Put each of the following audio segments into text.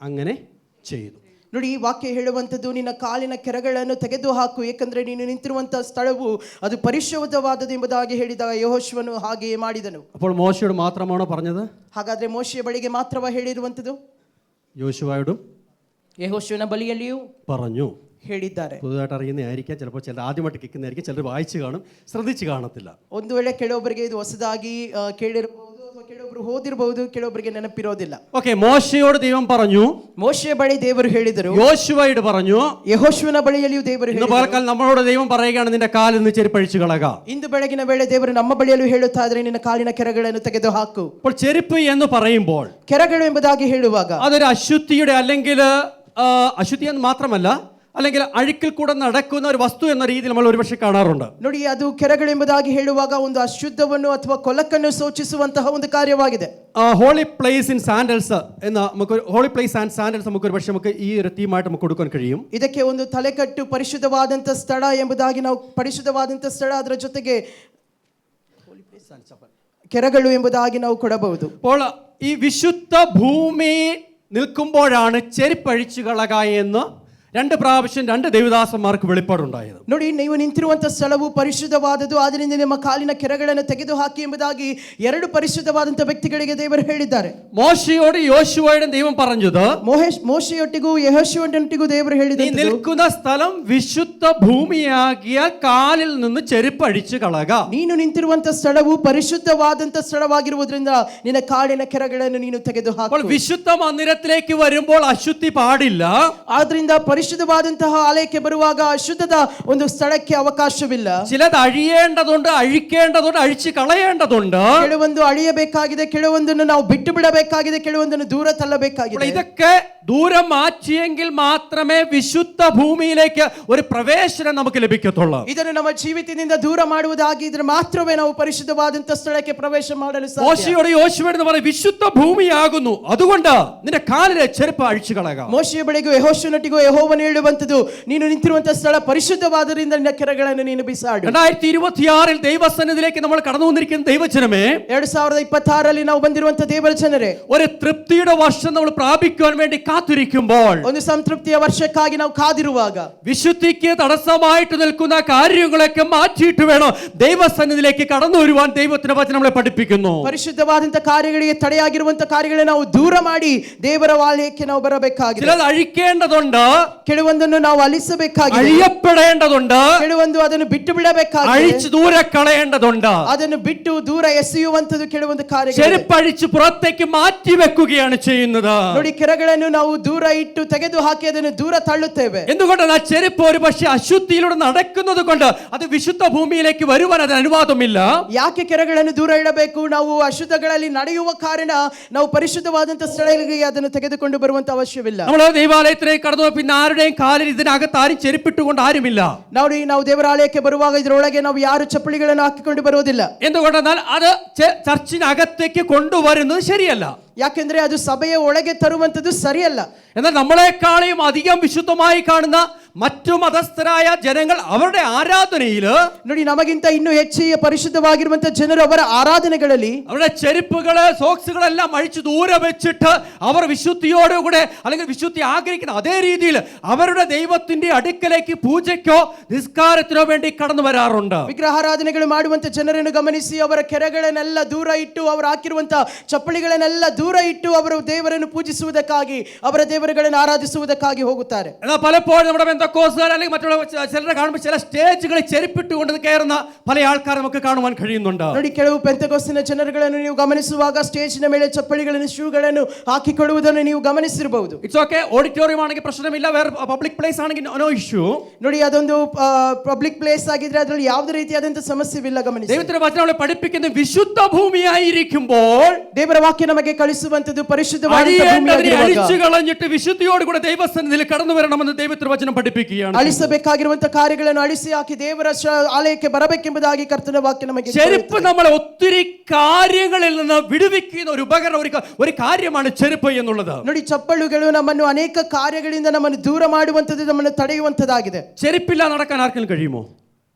അങ്ങനെ ചെയ്തു. ನೋಡಿ, ಈ ವಾಕ್ಯ ಹೇಳುವಂಥದ್ದು ನಿನ್ನ ಕಾಲಿನ ಕೆರಗಳನ್ನು ತೆಗೆದುಹಾಕು, ಏಕೆಂದರೆ ನೀನು ನಿಂತಿರುವಂತಹ ಸ್ಥಳವು ಅದು ಪರಿಶುದ್ಧವಾದದ್ದು ಎಂಬುದಾಗಿ ಹೇಳಿದಾಗ ಯೆಹೋಶುವನು ಹಾಗೆಯೇ ಮಾಡಿದನು. അപ്പോൾ മോശയോട് മാത്രമാണോ പറഞ്ഞത്? ಹಾಗಾದ್ರೆ ಮೋಶೆಯ ಬಳಿಗೆ ಮಾತ್ರವ ಹೇಳಿರುವಂಥದ್ದು? യോശുവയോടും ಯೆಹೋಶುವನ ಬಳಿಯಲ್ಲಿಯೂ പറഞ്ഞു. ಹೇಳಿದ್ದಾರೆ. പുതുതായിട്ട് അറിയുന്നതായിരിക്കാം, ചിലപ്പോൾ ചിലർ ആദ്യമായിട്ട് കേൾക്കുന്നതായിരിക്കും, ചിലർ വായിച്ചു കാണും, ശ്രദ്ധിച്ച് കാണത്തില്ല. ಒಂದು ವೇಳೆ ಕೆಲವೊಬ್ಬರಿಗೆ ಇದು ಹೊಸದಾಗಿ ಕೇಳಿರಬಹುದು, ಕೆಲವೊಬ್ರು ಓದಿರಬಹುದು, ಕೆಲವೊಬ್ಬರಿಗೆ ನೆನಪಿರೋದಿಲ್ಲ. ഓക്കെ, മോശയോട് ദൈവം പറഞ്ഞു, ಮೋಶೆಯ ಬಳಿ ದೇವರು ಹೇಳಿದರು. യോശുവയോട് പറഞ്ഞു, ಯೆಹೋಶುವನ ಬಳಿಯಲ್ಲಿಯೂ ದೇವರು ಹೇಳಿದರು. പകൽക്കാലം നമ്മളോട് ദൈവം പറയുകയാണ്, നിന്റെ കാലിൽ നിന്ന് ചെരുപ്പഴിച്ചു കളക. ಇಂದು ಬೆಳಗಿನ ವೇಳೆ ದೇವರು ನಮ್ಮ ಬಳಿಯಲ್ಲೂ ಹೇಳುತ್ತಾ ಇದ್ದಾರೆ, ನಿನ್ನ ಕಾಲಿನ ಕೆರಗಳನ್ನು ತೆಗೆದು ಹಾಕು. അപ്പോൾ ചെരുപ്പ് എന്ന് പറയുമ്പോൾ ಕೆರಗಳು ಎಂಬುದಾಗಿ ಹೇಳುವಾಗ അതൊരു അശുദ്ധിയുടെ അല്ലെങ്കിൽ അശുദ്ധി എന്ന് മാത്രമല്ല, അല്ലെങ്കിൽ അഴുക്കിൽ കൂടെ നടക്കുന്ന ഒരു വസ്തു എന്ന രീതിയിൽ നമ്മൾ ഒരുപക്ഷെ കാണാറുണ്ട്. ನೋಡಿ, ಅದು ಕೆರಗಳು ಎಂಬುದಾಗಿ ಹೇಳುವಾಗ ಒಂದು ಅಶುದ್ಧವನ್ನು ಅಥವಾ ಕೊಲಕನ್ನು ಸೂಚಿಸುವಂತಹ ಒಂದು ಕಾರ್ಯವಾಗಿದೆ. ഹോളി പ്ലേസ് ഇൻ സാൻഡൽസ് എന്ന നമുക്ക് ഹോളി പ്ലേസ് ആൻഡ് സാൻഡൽസ് നമുക്ക് ഒരുപക്ഷെ നമുക്ക് ഈ ഒരു തീമായിട്ട് നമുക്ക് കൊടുക്കാൻ കഴിയും. ಇದಕ್ಕೆ ಒಂದು ತಲೆಕಟ್ಟು ಪರಿಶುದ್ಧವಾದಂತ ಸ್ಥಳ ಎಂಬುದಾಗಿ ನಾವು ಪರಿಶುದ್ಧವಾದಂತ ಸ್ಥಳ, ಅದರ ಜೊತೆಗೆ ಕೆರಗಳು ಎಂಬುದಾಗಿ ನಾವು ಕೊಡಬಹುದು. അപ്പോൾ ഈ വിശുദ്ധ ഭൂമി നിൽക്കുമ്പോഴാണ് ചെരുപ്പഴിച്ചു കളക എന്ന് 2 പ്രാവശ്യം 2 ദേവദാസന്മാർക്ക് വെളിപ്പാടുണ്ടായത്. ನೋಡಿ, ನೀವು ನಿಂತಿರುವಂತ ಸ್ಥಳವು ಪರಿಶುದ್ಧವಾದದ್ದು, ಆದ್ದರಿಂದ ನಿಮ್ಮ ಕಾಲಿನ ಕೆರಗಳನ್ನು ತೆಗೆದು ಹಾಕಿ ಎಂಬುದಾಗಿ 2 ಪರಿಶುದ್ಧವಾದಂತ ವ್ಯಕ್ತಿಗಳಿಗೆ ದೇವರು ಹೇಳಿದ್ದಾರೆ. മോശയോട് യോശുവയോടും ദൈവം പറഞ്ഞത്, ಮೋಶೆಯೊಟ್ಟಿಗೂ ಯೆಹೋಶುವನೊಟ್ಟಿಗೂ ದೇವರು ಹೇಳಿದರು, നിൽക്കുന്ന സ്ഥലം വിശുദ്ധ ഭൂമിയാകിയാൽ കാലിൽ നിന്ന് ചെരുപ്പഴിച്ചു കളക. ನೀನು ನಿಂತಿರುವಂತ ಸ್ಥಳವು ಪರಿಶುದ್ಧವಾದಂತ ಸ್ಥಳವಾಗಿರುವುದರಿಂದ ನಿನ್ನ ಕಾಲಿನ ಕೆರಗಳನ್ನು ನೀನು ತೆಗೆದು ಹಾಕು. അപ്പോൾ വിശുദ്ധ മന്ദിരത്തിലേക്ക് വരുമ്പോൾ അശുദ്ധി പാടില്ല. ಆದ್ರಿಂದ ಪರಿಶುದ್ಧವಾದಂತಹ ಆಲಯಕ್ಕೆ ಬರುವಾಗ ಅಶುದ್ಧದ ಒಂದು ಸ್ಥಳಕ್ಕೆ ಅವಕಾಶವಿಲ್ಲ. ചിലത് അഴിയേണ്ടതുണ്ട്, അഴിക്കേണ്ടതുണ്ട്, അഴിച്ചു കളയേണ്ടതുണ്ട്. ಕೆಲವೊಂದು ಅಳಿಯಬೇಕಾಗಿದೆ, ಕೆಲವೊಂದನ್ನು ನಾವು ಬಿಟ್ಟು ಬಿಡಬೇಕಾಗಿದೆ, ಕೆಲವೊಂದನ್ನು ದೂರ ತಳ್ಳಬೇಕಾಗಿದೆ. ഇതൊക്കെ ദൂരം മാറ്റിയെങ്കിൽ മാത്രമേ വിശുദ്ധ ഭൂമിയിലേക്ക് ഒരു പ്രവേശനം നമുക്ക് ലഭിക്കത്തുള്ളൂ. ಇದನ್ನು ನಮ್ಮ ಜೀವಿತದಿಂದ ದೂರ ಮಾಡುವುದಾಗಿದ್ರೆ ಮಾತ್ರವೇ ನಾವು ಪರಿಶುದ್ಧವಾದಂತಹ ಸ್ಥಳಕ್ಕೆ ಪ್ರವೇಶ ಮಾಡಲು ಸಾಧ್ಯ. മോശയോട് യോശുവയോട് പറഞ്ഞു, വിശുദ്ധ ഭൂമിയാകുന്നു, അതുകൊണ്ട് നിന്റെ കാലിലെ ചെരുപ്പ് അഴിച്ചു കളക. ಮೋಶೆಯ ಬಳಿಗೂ ಯೆಹೋಶುವನಿಗೂ ಯೆಹೋವನು ಹೇಳುವಂತದ್ದು, ನೀನು ನಿಂತಿರುವಂತಹ ಸ್ಥಳ ಪರಿಶುದ್ಧವಾದ್ದರಿಂದ ನಿನ್ನ ಕೆರಗಳನ್ನು ನೀನು ಬಿಸಾಡು. 2026 ദൈവസന്നിധിയിലേക്ക് നമ്മൾ കടന്നു വന്നിരിക്കുന്ന ദൈവജനമേ, 2026 ನಾವು ಬಂದಿರುವಂತಹ ದೇವರ ಜನರೇ, ഒരു തൃപ്തിയുടെ വർഷം നമ്മൾ പ്രാപിക്കുവാൻ വേണ്ടി കാത്തിരിക്കുമ്പോൾ, ಒಂದು ಸಂತೃಪ್ತಿಯ ವರ್ಷಕ್ಕಾಗಿ ನಾವು ಕಾದಿರುವಾಗ, വിശുദ്ധിക്ക് തടസ്സമായിട്ട് നിൽക്കുന്ന കാര്യങ്ങളൊക്കെ മാറ്റിയിട്ട് വേണം ദൈവസന്നിധിയിലേക്ക് കടന്നു വരുവാൻ ദൈവത്തിന്റെ വചനം നമ്മളെ പഠിപ്പിക്കുന്നു. ಪರಿಶುದ್ಧವಾದಂತಹ ಕಾರ್ಯಗಳಿಗೆ ತಡೆಯಾಗಿರುವಂತಹ ಕಾರ್ಯಗಳನ್ನು ನಾವು ದೂರ ಮಾಡಿ ದೇವರ ಆಲಯಕ್ಕೆ ನಾವು ಬರಬೇಕಾಗಿದೆ. ചിലത് അഴിക്കേണ്ടതുണ്ട്, ಕೆಲವೊಂದನ್ನು ನಾವು ಅಲಿಸಬೇಕಾಗಿದೆ, അഴിയപ്പെടേണ്ടതുണ്ട്, ಕೆಲವೊಂದು ಅದನ್ನು ಬಿಟ್ಟು ಬಿಡಬೇಕಾಗಿದೆ, അഴിച്ചു ദൂരെ കളയേണ്ടതുണ്ട്. ಅದನ್ನು ಬಿಟ್ಟು ದೂರ ಎಸೆಯುವಂತದ್ದು ಕೆಲವೊಂದು ಕಾರ್ಯಗಳು. ചെരുപ്പഴിച്ച് പുറത്തേക്ക് മാറ്റി വെക്കുകയാണ് ചെയ്യുന്നത്. ನೋಡಿ, ಕೆರಗಳನ್ನು ನಾವು ದೂರ ಇಟ್ಟು ತೆಗೆದು ಹಾಕಿ ಅದನ್ನು ದೂರ ತಳ್ಳುತ್ತೇವೆ. എന്തുകൊണ്ടാണ് ആ ചെരുപ്പ് ഒരു പക്ഷേ അശുദ്ധിയിലൂടെ നടക്കുന്നത് കൊണ്ട് അത് വിശുദ്ധ ഭൂമിയിലേക്ക് വരുവാൻ അതിന് അനുവാദമില്ല. ಯಾಕೆ ಕೆರಗಳನ್ನು ದೂರ ಇಡಬೇಕು? ನಾವು ಅಶುದ್ಧಗಳಲ್ಲಿ ನಡೆಯುವ ಕಾರಣ ನಾವು ಪರಿಶುದ್ಧವಾದಂತಹ ಸ್ಥಳಗಳಿಗೆ ಅದನ್ನು ತೆಗೆದುಕೊಂಡು ಬರುವಂತ ಅವಶ್ಯವಿಲ್ಲ. നമ്മൾ ദൈവാലയത്തിലേക്ക് കടന്നു പിന്നെ ആരുടെയും കാലിൽ ഇതിനകത്ത് ആരും ചെരുപ്പിട്ടുകൊണ്ട് ആരുമില്ല. ನಾವು ದೇವರಾಲಯಕ್ಕೆ ಬರುವಾಗ ಇದರೊಳಗೆ ನಾವು ಯಾರು ಚಪ್ಪಲಿಗಳನ್ನು ಹಾಕಿಕೊಂಡು ಬರುವುದಿಲ್ಲ. എന്തുകൊണ്ടെന്നാൽ അത് ചർച്ചിനകത്തേക്ക് കൊണ്ടുവരുന്നത് ശരിയല്ല. ಯಾಕೆಂದ್ರೆ ಅದು ಸಭೆಯ ಒಳಗೆ ತರುವಂತದ್ದು ಸರಿಯಲ್ಲ. എന്നാൽ നമ്മളെക്കാളും അധികം വിശുദ്ധമായി കാണുന്ന മറ്റു മതസ്ഥരായ ജനങ്ങൾ അവരുടെ ആരാധനയിൽ, ನೋಡಿ, ನಮಗಿಂತ ಇನ್ನೂ ಹೆಚ್ಚಿನ ಪರಿಶುದ್ಧವಾಗಿರುವಂತಹ ಜನರು ಅವರ ಆರಾಧನೆಗಳಲ್ಲಿ അവരുടെ ചെരുപ്പുകള് സോക്സുകളെല്ലാം അഴിച്ചു ദൂരെ വെച്ചിട്ട് അവർ വിശുദ്ധിയോടുകൂടെ അല്ലെങ്കിൽ വിശുദ്ധി ആഗ്രഹിക്കുന്ന അതേ രീതിയിൽ അവരുടെ ദൈവത്തിന്റെ അടുക്കലേക്ക് പൂജയ്ക്കോ നിസ്കാരത്തിനോ വേണ്ടി കടന്നു വരാറുണ്ട്. ವಿಗ್ರಹಾರಾಧನೆಗಳು ಮಾಡುವಂತ ಜನರನ್ನು ಗಮನಿಸಿ ಅವರ ಕೆರಗಳನ್ನೆಲ್ಲ ದೂರ ಇಟ್ಟು ಅವರು ಹಾಕಿರುವಂತಹ ಚಪ್ಪಲಿಗಳನ್ನೆಲ್ಲ ದೂರ ಇಟ್ಟು ಅವರು ದೇವರನ್ನು ಪೂಜಿಸುವುದಕ್ಕಾಗಿ ಅವರ ದೇವರುಗಳನ್ನು ಆರಾಧಿಸುವುದಕ್ಕಾಗಿ ಹೋಗುತ್ತಾರೆ. എന്നാൽ പലപ്പോഴും നമ്മുടെ ബെന്തക്കോസ്തുകാർ അല്ലെങ്കിൽ മറ്റുള്ള ചിലരെ കാണുമ്പോൾ ചില സ്റ്റേജുകളിൽ ചെരുപ്പിട്ടുകൊണ്ട് കയറുന്ന പല ആൾക്കാർ നമുക്ക് കാണുവാൻ കഴിയുന്നുണ്ട്. ನೋಡಿ, ಕೆಲವು ಪೆಂತೆಕೋಸ್ತಿನ ಜನರುಗಳನ್ನು ನೀವು ಗಮನಿಸುವಾಗ ಸ್ಟೇಜಿನ ಮೇಲೆ ಚಪ್ಪಲಿಗಳನ್ನು ಶೂಗಳನ್ನು ಹಾಕಿಕೊಳ್ಳುವುದನ್ನು ನೀವು ಗಮನಿಸಿರಬಹುದು. ഇറ്റ്സ് ഓക്കേ, ഓഡിറ്റോറിയം ആണെങ്കിൽ പ്രശ്നമില്ല, വേറെ പബ്ലിക് പ്ലേസ് ആണെങ്കിൽ നോ ഇഷ്യൂ. ನೋಡಿ, ಅದೊಂದು ಪಬ್ಲಿಕ್ ಪ್ಲೇಸ್ ಆಗಿದ್ರೆ ಅದರಲ್ಲಿ ಯಾವುದೇ ರೀತಿಯಾದಂತಹ ಸಮಸ್ಯೆವಿಲ್ಲ. ಗಮನಿಸಿ, ദൈവത്തിന്റെ വചനം പഠിപ്പിക്കുന്ന വിശുദ്ധ ഭൂമിയായിരിക്കുമ്പോൾ ದೇವರ ವಾಕ್ಯ ನಮಗೆ ಕಲಿಸುವಂತದ್ದು ಪರಿಶುದ್ಧವಾದ അഴിച്ചു കളഞ്ഞിട്ട് വിശുദ്ധിയോട് കൂടെ ദൈവസന്നിധിയിൽ കടന്നു വരണമെന്ന് ദൈവത്തിന്റെ വചനം പഠിപ്പിക്കുകയാണ്. ಅಳಿಸಬೇಕಾಗಿರುವಂತಹ ಕಾರ್ಯಗಳನ್ನು ಅಳಿಸಿ ಹಾಕಿ ದೇವರ ಆಲಯಕ್ಕೆ ಬರಬೇಕೆಂಬುದಾಗಿ ಕರ್ತನ ವಾಕ್ಯ ನಮಗೆ. ചെരുപ്പ് നമ്മളെ ഒത്തിരി കാര്യങ്ങളിൽ നിന്ന് വിടുവിക്കുന്ന ഒരു ഉപകരണം, ഒരു കാര്യമാണ് ചെരുപ്പ് എന്നുള്ളത്. ನೋಡಿ, ಚಪ್ಪಲುಗಳು ನಮ್ಮನ್ನು ಅನೇಕ ಕಾರ್ಯಗಳಿಂದ ನಮ್ಮನ್ನು ದೂರ ಮಾಡುವಂತದ್ದು, ನಮ್ಮನ್ನು ತಡೆಯುವಂತದ್ದಾಗಿದೆ. ചെരുപ്പില്ല നടക്കാൻ ആർക്കെങ്കിലും കഴിയുമോ?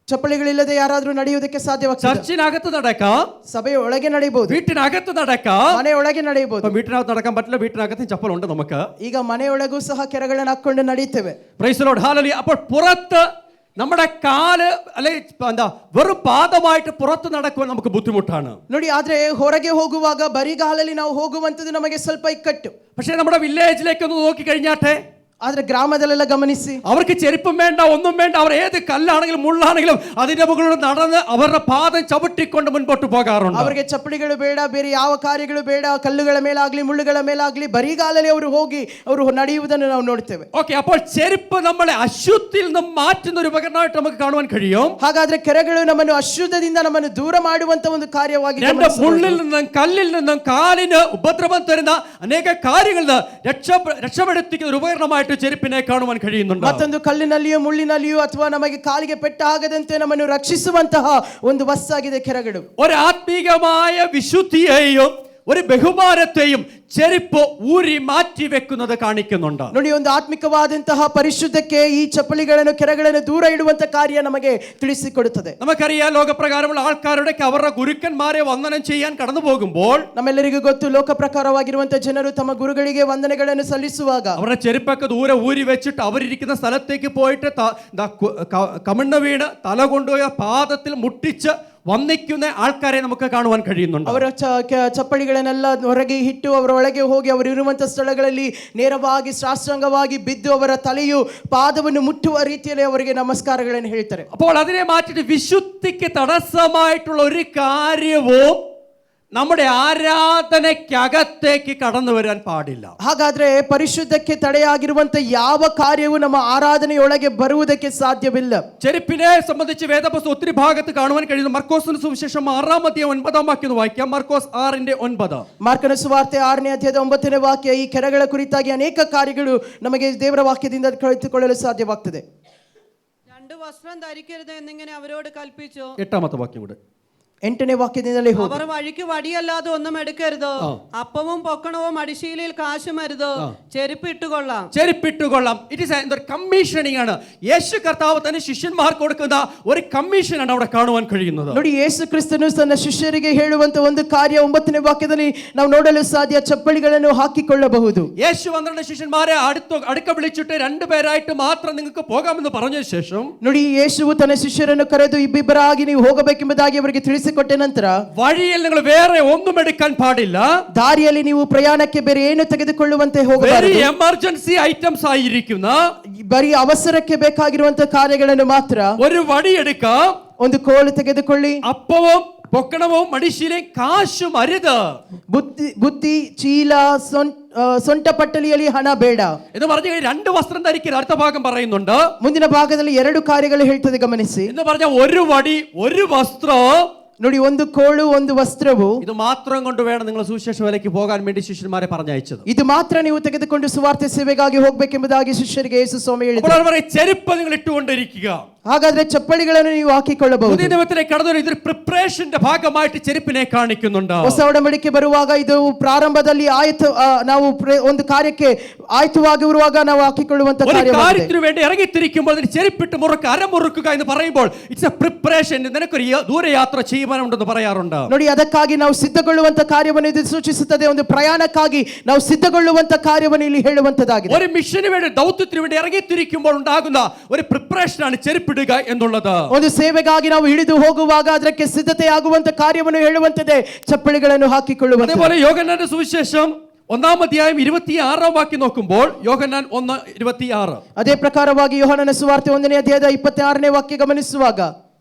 ಚಪ್ಪಲಿಗಳಿಲ್ಲದೆ ಯಾರಾದ್ರೂ ನಡೆಯುವುದಕ್ಕೆ ಸಾಧ್ಯವಾಗ್ತದೆ? ചർച്ചിനകത്ത് നടക്കാം, ಸಭೆಯ ಒಳಗೆ ನಡೆಯಬಹುದು, വീട്ടിനകത്ത് നടക്കാം. ಮನೆಯೊಳಗೆ ನಡೆಯಬಹುದು. ഇപ്പൊ വീട്ടിനകത്ത് നടക്കാൻ പറ്റില്ല, വീട്ടിനകത്ത് ചപ്പലുണ്ട് നമുക്ക്. ಈಗ ಮನೆಯೊಳಗೂ ಸಹ ಕೆರಗಳನ್ನು ಹಾಕೊಂಡು ನಡೆಯುತ್ತೇವೆ. Praise the lord, hallelujah. അപ്പോൾ പുറത്ത് നമ്മുടെ കാല് അല്ലെ എന്താ വെറും പാദമായിട്ട് പുറത്ത് നടക്കുവാൻ നമുക്ക് ബുദ്ധിമുട്ടാണ്. ನೋಡಿ, ಆದ್ರೆ ಹೊರಗೆ ಹೋಗುವಾಗ ಬರಿಗಾಲಲ್ಲಿ ನಾವು ಹೋಗುವಂತದ್ದು ನಮಗೆ ಸ್ವಲ್ಪ ಇಕ್ಕಟ್ಟು. പക്ഷേ നമ്മുടെ വില്ലേജിലേക്ക് ഒന്ന് നോക്കി കഴിഞ്ഞാട്ടെ, ಆದ್ರೆ ಗ್ರಾಮದಲ್ಲೆಲ್ಲ ಗಮನಿಸಿ, അവർക്ക് ചെരുപ്പും വേണ്ട, ഒന്നും വേണ്ട. അവർ ഏത് കല്ലാണെങ്കിലും മുള്ളാണെങ്കിലും അതിന്റെ മുകളിലൂടെ നടന്ന് അവരുടെ പാദം ചവിട്ടിക്കൊണ്ട് മുൻപോട്ട് പോകാറുണ്ട്. ಅವರಿಗೆ ಚಪ್ಪಲಿಗಳು ಬೇಡ, ಬೇರೆ ಯಾವ ಕಾರ್ಯಗಳು ಬೇಡ. ಕಲ್ಲುಗಳ ಮೇಲಾಗ್ಲಿ ಮುಳ್ಳುಗಳ ಮೇಲಾಗ್ಲಿ ಬರಿಗಾಲಲ್ಲಿ ಅವರು ಹೋಗಿ ಅವರು ನಡೆಯುವುದನ್ನು ನಾವು ನೋಡ್ತೇವೆ. ഓക്കെ, അപ്പോൾ ചെരുപ്പ് നമ്മളെ അശുദ്ധിയിൽ നിന്നും മാറ്റുന്ന ഒരു ഉപകരണമായിട്ട് നമുക്ക് കാണുവാൻ കഴിയും. ಹಾಗಾದ್ರೆ ಕೆರೆಗಳು ನಮ್ಮನ್ನು ಅಶುದ್ಧದಿಂದ ನಮ್ಮನ್ನು ದೂರ ಮಾಡುವಂತ ಒಂದು ಕಾರ್ಯವಾಗಿ, രണ്ട് മുള്ളിൽ നിന്നും കല്ലിൽ നിന്നും കാലിന് ഉപദ്രവം തരുന്ന അനേക കാര്യങ്ങളിൽ നിന്ന് രക്ഷപ്പെടുത്തിക്കുന്ന ഒരു ഉപകരണമായിട്ട് ചെരുപ്പിനെ കാണുവാൻ കഴിയുന്നുണ്ട്. ಮತ್ತೊಂದು ಕಲ್ಲಿನಲ್ಲಿಯೋ ಮುಳ್ಳಿನಲ್ಲಿಯೋ ಅಥವಾ ನಮಗೆ ಕಾಲಿಗೆ ಪೆಟ್ಟಾಗದಂತೆ ನಮ್ಮನ್ನು ರಕ್ಷಿಸುವಂತಹ ಒಂದು ವಸ್ತಾಗಿದೆ ಕೆರೆಗಳು. ഒരു ആത്മീകമായ വിശുദ്ധിയെയും ഒരു ബഹുമാനത്തെയും ചെരുപ്പ് ഊരി മാറ്റി വെക്കുന്നത് കാണിക്കുന്നുണ്ട്. ನೋಡಿ, ಒಂದು ಆತ್ಮಿಕವಾದಂತಹ ಪರಿಶುದ್ಧಕ್ಕೆ ಈ ಚಪ್ಪಲಿಗಳನ್ನು ಕೆರೆಗಳನ್ನು ದೂರ ಇಡುವಂತ ಕಾರ್ಯ ನಮಗೆ ತಿಳಿಸಿಕೊಡುತ್ತದೆ. നമുക്കറിയാം, ലോകപ്രകാരമുള്ള ആൾക്കാരുടെ അവരുടെ ഗുരുക്കന്മാരെ വന്ദനം ചെയ്യാൻ കടന്നു പോകുമ്പോൾ ನಮ್ಮೆಲ್ಲರಿಗೂ ಗೊತ್ತು, ಲೋಕ ಪ್ರಕಾರವಾಗಿರುವಂತಹ ಜನರು ತಮ್ಮ ಗುರುಗಳಿಗೆ ವಂದನೆಗಳನ್ನು ಸಲ್ಲಿಸುವಾಗ അവരുടെ ചെരുപ്പൊക്കെ ദൂരെ ഊരി വെച്ചിട്ട് അവരിരിക്കുന്ന സ്ഥലത്തേക്ക് പോയിട്ട് കമിഴ്ന്ന് വീണ് തല കൊണ്ടുപോയ പാദത്തിൽ മുട്ടിച്ച് വന്നിക്കുന്ന ആൾക്കാരെ നമുക്ക് കാണുവാൻ കഴിയുന്നുണ്ട്. ಅವರ ಚಪ್ಪಲಿಗಳನ್ನೆಲ್ಲ ಹೊರಗೆ ಇಟ್ಟು ಅವರ ಒಳಗೆ ಹೋಗಿ ಅವರು ಇರುವಂತಹ ಸ್ಥಳಗಳಲ್ಲಿ ನೇರವಾಗಿ ಸಾಷ್ಟಾಂಗವಾಗಿ ಬಿದ್ದು ಅವರ ತಲೆಯು ಪಾದವನ್ನು ಮುಟ್ಟುವ ರೀತಿಯಲ್ಲಿ ಅವರಿಗೆ ನಮಸ್ಕಾರಗಳನ್ನು ಹೇಳ್ತಾರೆ. അപ്പോൾ അതിനെ മാറ്റിട്ട് വിശുദ്ധിക്ക് തടസ്സമായിട്ടുള്ള ഒരു കാര്യവും നമ്മുടെ ആരാധനയ്ക്കകത്തേക്ക് കടന്നു വരാൻ പാടില്ല. ಹಾಗಾದ್ರೆ ಪರಿಶುದ್ಧಕ್ಕೆ ತಡೆಯಾಗಿರುವಂತ ಯಾವ ಕಾರ್ಯವು ನಮ್ಮ ಆರಾಧನೆಯೊಳಗೆ ಬರುವುದಕ್ಕೆ ಸಾಧ್ಯವಿಲ್ಲ. ചെരുപ്പിനെ സംബന്ധിച്ച് വേദപുസ്തകം ഒത്തിരി ഭാഗത്ത് കാണുവാൻ കഴിയുന്നു. മർക്കോസിന്റെ സുവിശേഷം 6-ാം അധ്യായം 9-ാം വാക്യം വായിക്കാം. മർക്കോസ് 6:9. ಮಾರ್ಕನ ಸುವಾರ್ತೆ 6ನೇ ಅಧ್ಯಾಯದ 9ನೇ ವಾಕ್ಯ. ಈ ಕೆರೆಗಳ ಕುರಿತಾಗಿ ಅನೇಕ ಕಾರ್ಯಗಳು ನಮಗೆ ದೇವರ ವಾಕ್ಯದಿಂದ ಕಲಿತುಕೊಳ್ಳಲು ಸಾಧ್ಯವಾಗ್ತದೆ. 2 വസ്ത്രം ധരിക്കരുത് എന്നിങ്ങനെ അവരോട് കൽപ്പിച്ചു. 8-ാമത്തെ വാക്യം കൂടെ. 8ನೇ ವಾಕ್ಯದಿಂದಲೇ ಹೋಗಿ, അവർ വഴിക്ക് വടിയല്ലാതെ ഒന്നും എടുക്കരുത്, അപ്പവും പൊക്കണവും അടിശീലയിൽ കാശും അരുത്, ചെരുപ്പ് ഇട്ടുകൊള്ളാം. ചെരുപ്പിട്ടുകൊള്ളാം. ഇറ്റ് ഈസ് കമ്മീഷനിങ് ആണ്. യേശു കർത്താവ് തന്നെ ശിഷ്യന്മാർക്ക് കൊടുക്കുന്ന ഒരു കമ്മീഷനാണ് അവിടെ കാണുവാൻ കഴിയുന്നത്. ನೋಡಿ, ಯೇಸು ಕ್ರಿಸ್ತನು ತನ್ನ ಶಿಷ್ಯರಿಗೆ ಹೇಳುವಂತ ಒಂದು ಕಾರ್ಯ 9ನೇ ವಾಕ್ಯದಲ್ಲಿ ನಾವು ನೋಡಲು ಸಾಧ್ಯ. ಚಪ್ಪಲಿಗಳನ್ನು ಹಾಕಿಕೊಳ್ಳಬಹುದು. യേശു 12 ശിഷ്യന്മാരെ അടുക്ക വിളിച്ചിട്ട് 2 പേരായിട്ട് മാത്രം നിങ്ങൾക്ക് പോകാമെന്ന് പറഞ്ഞ ശേഷം, ನೋಡಿ, ಯೇಸುವು ತನ್ನ ಶಿಷ್ಯರನ್ನು ಕರೆದು ಇಬ್ಬಿಬ್ಬರಾಗಿ ನೀವು ಹೋಗಬೇಕೆಂಬುದಾಗಿ ಅವರಿಗೆ ತಿಳಿಸಿಕೊಟ್ಟ ನಂತರ, വഴിയിൽ നിങ്ങൾ വേറെ ഒന്നും എടുക്കാൻ പാടില്ല. ದಾರಿಯಲ್ಲಿ ನೀವು ಪ್ರಯಾಣಕ್ಕೆ ಬೇರೆ ಏನು ತೆಗೆದುಕೊಳ್ಳುವಂತೆ വെരി ಹೋಗಬಾರದು. എമർജൻസി ഐറ്റംസ് ആയിരിക്കുന്ന ಬರೀ ಅವಸರಕ್ಕೆ ಬೇಕಾಗಿರುವಂತಹ ಕಾರ್ಯಗಳನ್ನು ಮಾತ್ರ. ഒരു വടി എടുക്കാം, ಒಂದು ಕೋಲು ತೆಗೆದುಕೊಳ್ಳಿ, അപ്പവും പൊക്കണവും മടിശീലയും കാശും അരുത്. ಬುತ್ತಿ ಚೀಲ ಸೊಂಟ ಪಟ್ಟಲಿಯಲ್ಲಿ ಹಣ ಬೇಡ എന്ന് പറഞ്ഞു 2 വസ്ത്രം ധരിക്കരുത്. അടുത്ത ഭാഗം പറയുന്നുണ്ട്. ಮುಂದಿನ ಭಾಗದಲ್ಲಿ 2 ಕಾರ್ಯಗಳು ಹೇಳ್ತದೆ, ಗಮನಿಸಿ. എന്ന് പറഞ്ഞ ഒരു വടി ഒരു വസ്ത്രം. ನೋಡಿ, ಒಂದು ಕೋಳು ಒಂದು ವಸ್ತ್ರವು. ഇത് മാത്രം കൊണ്ട് വേണം നിങ്ങൾ സുവിശേഷ വേലയ്ക്ക് പോകാൻ വേണ്ടി ശിഷ്യന്മാരെ പറഞ്ഞയച്ചത്. ಇದು ಮಾತ್ರ ನೀವು ತೆಗೆದುಕೊಂಡು ಸುವಾರ್ತೆ ಸೇವೆಗಾಗಿ ಹೋಗಬೇಕೆಂಬುದಾಗಿ ಶಿಷ್ಯರಿಗೆ ಯೇಸು ಸ್ವಾಮಿ ಹೇಳಿದರು. അപ്പോൾ അവർ പറയും, ചെരുപ്പ് നിങ്ങൾ ഇട്ടുകൊണ്ടിരിക്കുക. ಹಾಗಾದ್ರೆ ಚಪ್ಪಲಿಗಳನ್ನು ನೀವು ಹಾಕಿಕೊಳ್ಳಬಹುದು. പുതിയ നിയമത്തിലേക്ക് കടന്നു ഇതൊരു പ്രിപ്പറേഷന്റെ ഭാഗമായിട്ട് ചെരുപ്പിനെ കാണിക്കുന്നുണ്ട്. ಹೊಸ ಒಡಂಬಡಿಕೆ ಬರುವಾಗ ಇದು ಪ್ರಾರಂಭದಲ್ಲಿ ನಾವು ಒಂದು ಕಾರ್ಯಕ್ಕೆ ಆಯ್ತವಾಗಿ ಬರುವಾಗ ನಾವು ಹಾಕಿಕೊಳ್ಳುವಂತ കാര്യത്തിന് വേണ്ടി ഇറങ്ങിത്തിരിക്കുമ്പോൾ ചെരുപ്പിട്ട് മുറുക്കുക, അരമുറുക്കുക എന്ന് പറയുമ്പോൾ ഇറ്റ്സ് എ പ്രിപ്പറേഷൻ. നിനക്കൊരു ദൂരയാത്ര ചെയ്യുവാനുണ്ടെന്ന് പറയാറുണ്ട്. ನೋಡಿ, ಅದಕ್ಕಾಗಿ ನಾವು ಸಿದ್ಧಗೊಳ್ಳುವಂತ ಕಾರ್ಯವನ್ನು ಇದು ಸೂಚಿಸುತ್ತದೆ. ಒಂದು ಪ್ರಯಾಣಕ್ಕಾಗಿ ನಾವು ಸಿದ್ಧಗೊಳ್ಳುವಂತ ಕಾರ್ಯವನ್ನು ಇಲ್ಲಿ ಹೇಳುವಂತದ್ದಾಗಿದೆ. ഒരു മിഷന് വേണ്ടി ദൗത്യത്തിന് വേണ്ടി ഇറങ്ങിത്തിരിക്കുമ്പോൾ ഉണ്ടാകുന്ന ഒരു പ്രിപ്പറേഷനാണ് ചെരുപ്പിടുക എന്നുള്ളത്. ಒಂದು ಸೇವೆಗಾಗಿ ನಾವು ಹಿಡಿದು ಹೋಗುವಾಗ ಅದಕ್ಕೆ ಸಿದ್ಧತೆ ಆಗುವಂತ ಕಾರ್ಯವನ್ನು ಹೇಳುವಂತದೇ ಚಪ್ಪಲಿಗಳನ್ನು ಹಾಕಿಕೊಳ್ಳುವುದು. അതേപോലെ യോഹന്നാന്റെ സുവിശേഷം 1-ാം അധ്യായം 26-ാം വാക്യം നോക്കുമ്പോൾ, യോഹന്നാൻ 1:26. ಅದೇ ಪ್ರಕಾರವಾಗಿ ಯೋಹಾನನ ಸುವಾರ್ತೆ 1ನೇ ಅಧ್ಯಾಯದ 26ನೇ ವಾಕ್ಯ ಗಮನಿಸುವಾಗ,